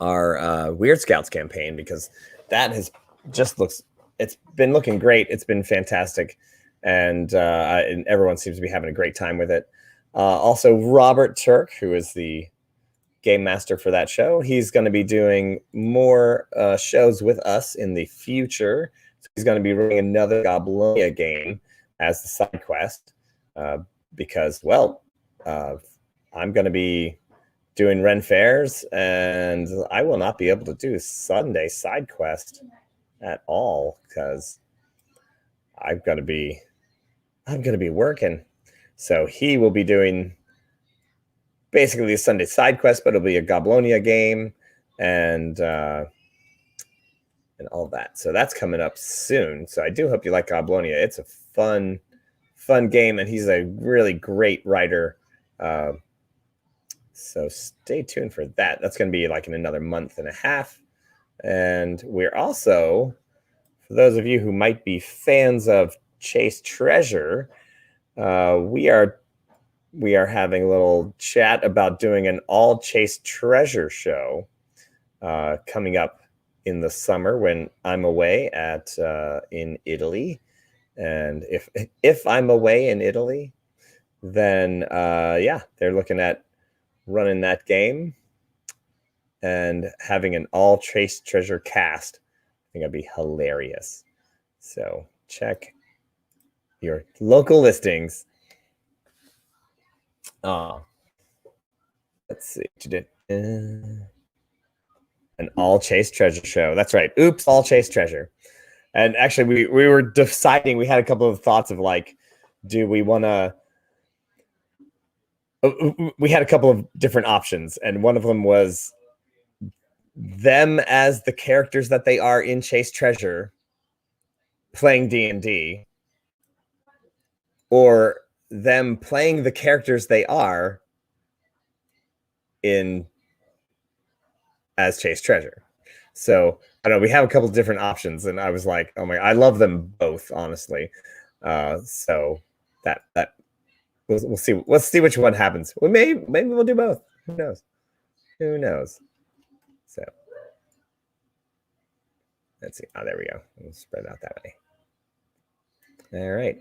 our Weird Scouts campaign, because that has it's been looking great. It's been fantastic. And everyone seems to be having a great time with it. Also, Robert Turk, who is the game master for that show, he's going to be doing more shows with us in the future. So he's going to be running another Goblonia game as the side quest, because, I'm going to be doing Ren Fairs, and I will not be able to do Sunday side quest at all because I'm going to be working. So he will be doing basically a Sunday side quest, but it'll be a Goblonia game and all that. So that's coming up soon. So I do hope you like Goblonia. It's a fun game, and he's a really great writer. So stay tuned for that. That's going to be like in another month and a half. And we're also, for those of you who might be fans of Chase Treasure, we are having a little chat about doing an all Chase Treasure show coming up in the summer when I'm away in Italy. And if I'm away in Italy, then they're looking at running that game. and having an all Chase Treasure cast. I think that'd be hilarious. So check your local listings. Let's see. An all Chase Treasure show. That's right. Oops, all Chase Treasure. And actually, we were deciding. We had a couple of thoughts of like, do we want to? We had a couple of different options, and one of them was them as the characters that they are in Chase Treasure, playing D&D, or them playing the characters they are in as Chase Treasure. So I don't know. We have a couple of different options, and I was like, "Oh my!" I love them both, honestly. So that we'll see. Let's see which one happens. Maybe we'll do both. Who knows? Who knows? So let's see. Oh, there we go. We'll spread out that way. All right.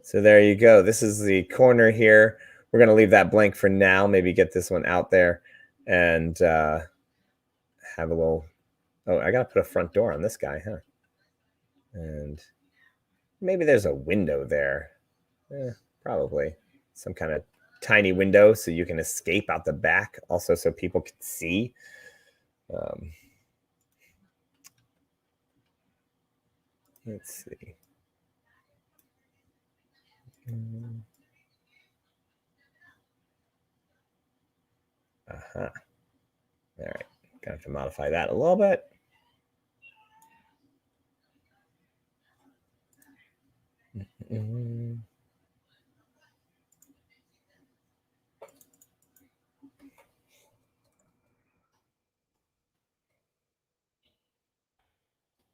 So there you go. This is the corner here. We're going to leave that blank for now. Maybe get this one out there and have a little. Oh, I got to put a front door on this guy, huh? And maybe there's a window there. Probably some kind of tiny window so you can escape out the back. Also, so people can see. Let's see. All right. Gonna have to modify that a little bit.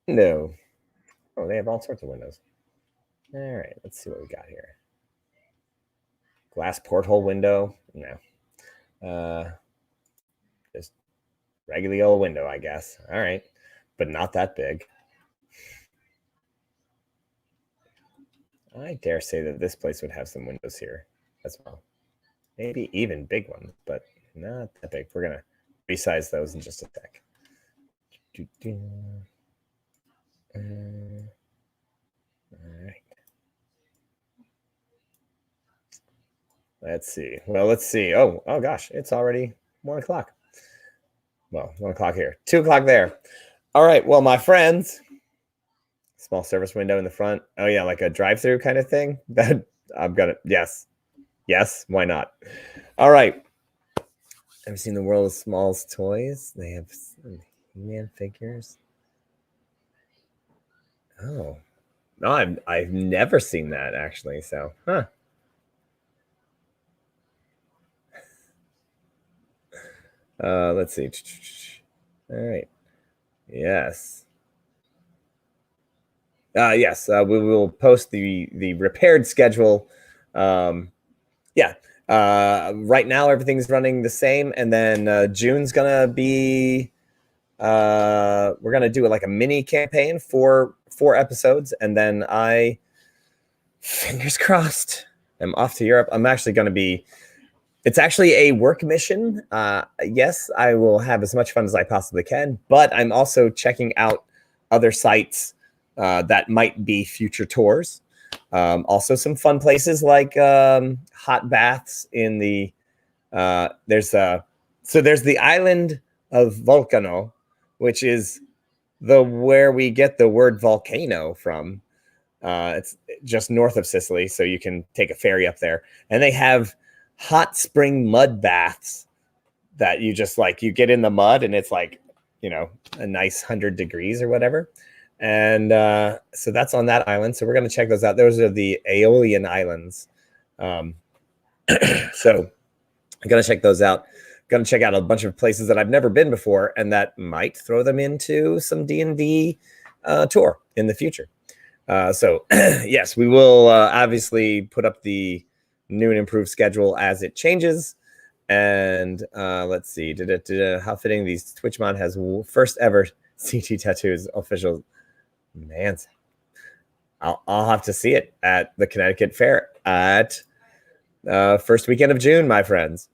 No. Oh, they have all sorts of windows. All right, let's see what we got here. Glass porthole window. No. Just regular old window, I guess. All right, but not that big. I dare say that this place would have some windows here as well. Maybe even big ones, but not that big. We're going to resize those in just a sec. All right. Let's see. Well, let's see. Oh gosh, it's already 1 o'clock. Well, 1 o'clock here, 2 o'clock there. All right. Well, my friends, small service window in the front. Oh yeah, like a drive-through kind of thing. That I'm gonna. Yes. Why not? All right. Have you seen the World of Small's toys? They have He-Man figures. Oh no, I've never seen that actually. So, huh. Let's see. All right. Yes. Yes. We will post the repaired schedule. Yeah. Right now everything's running the same, and then June's gonna be. We're gonna do like a mini campaign for 4 episodes, and then I, fingers crossed, I'm off to Europe. I'm actually gonna be. It's actually a work mission. Yes, I will have as much fun as I possibly can, but I'm also checking out other sites that might be future tours. Also some fun places like hot baths in the there's the island of Vulcano, which is where we get the word volcano from. It's just north of Sicily, so you can take a ferry up there, and they have hot spring mud baths that you just like, you get in the mud and it's like, a nice 100 degrees or whatever. And so that's on that island. So we're going to check those out. Those are the Aeolian Islands. So I'm going to check those out. Going to check out a bunch of places that I've never been before, and that might throw them into some D&D tour in the future. So yes, we will obviously put up the new and improved schedule as it changes. And let's see, how fitting these Twitchmon has first ever CT tattoos official. Man, I'll have to see it at the Connecticut Fair at first weekend of June, my friends.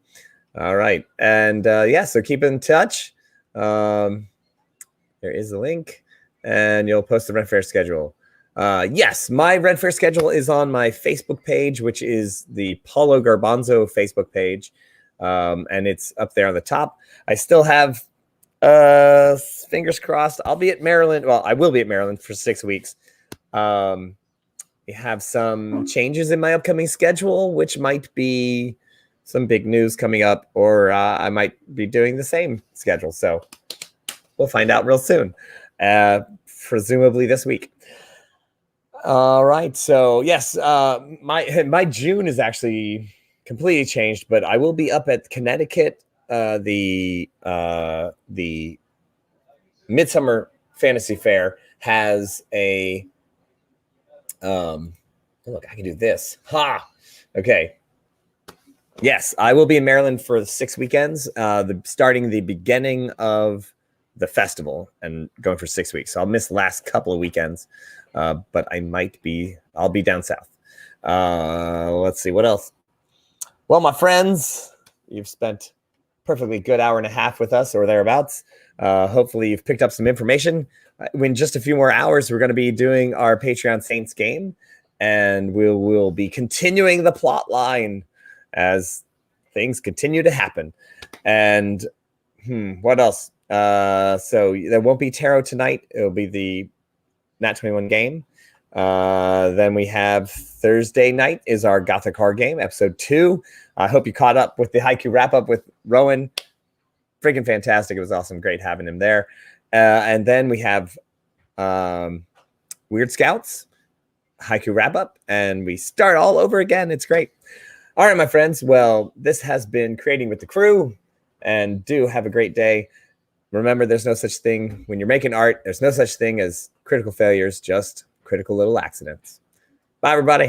All right. And so keep in touch. There is a link, and you'll post the Ren Fair schedule. Yes, my Ren Fair schedule is on my Facebook page, which is the Paulo Garbanzo Facebook page, and it's up there on the top. I still have, fingers crossed, I'll be at Maryland. Well, I will be at Maryland for 6 weeks. We have some changes in my upcoming schedule, which might be some big news coming up, or I might be doing the same schedule. So we'll find out real soon, presumably this week. All right. So yes, my June is actually completely changed, but I will be up at Connecticut. The Midsummer Fantasy Fair has a look, I can do this. Ha. Okay. Yes, I will be in Maryland for 6 weekends, starting the beginning of the festival and going for 6 weeks. So I'll miss the last couple of weekends, but I'll be down south. Let's see, what else? Well, my friends, you've spent a perfectly good hour and a half with us or thereabouts. Hopefully you've picked up some information. In just a few more hours, we're going to be doing our Patreon Saints game, and we'll be continuing the plot line as things continue to happen. And what else? So there won't be tarot tonight. It'll be the Nat 21 game. Then we have Thursday night is our Gothic Horror game, episode 2. I hope you caught up with the Haiku wrap up with Rowan. Freaking fantastic. It was awesome. Great having him there. And then we have Weird Scouts, Haiku wrap up, and we start all over again. It's great. All right, my friends. Well, this has been Creating with the Crew, and do have a great day. Remember, there's no such thing when you're making art. There's no such thing as critical failures, just critical little accidents. Bye, everybody.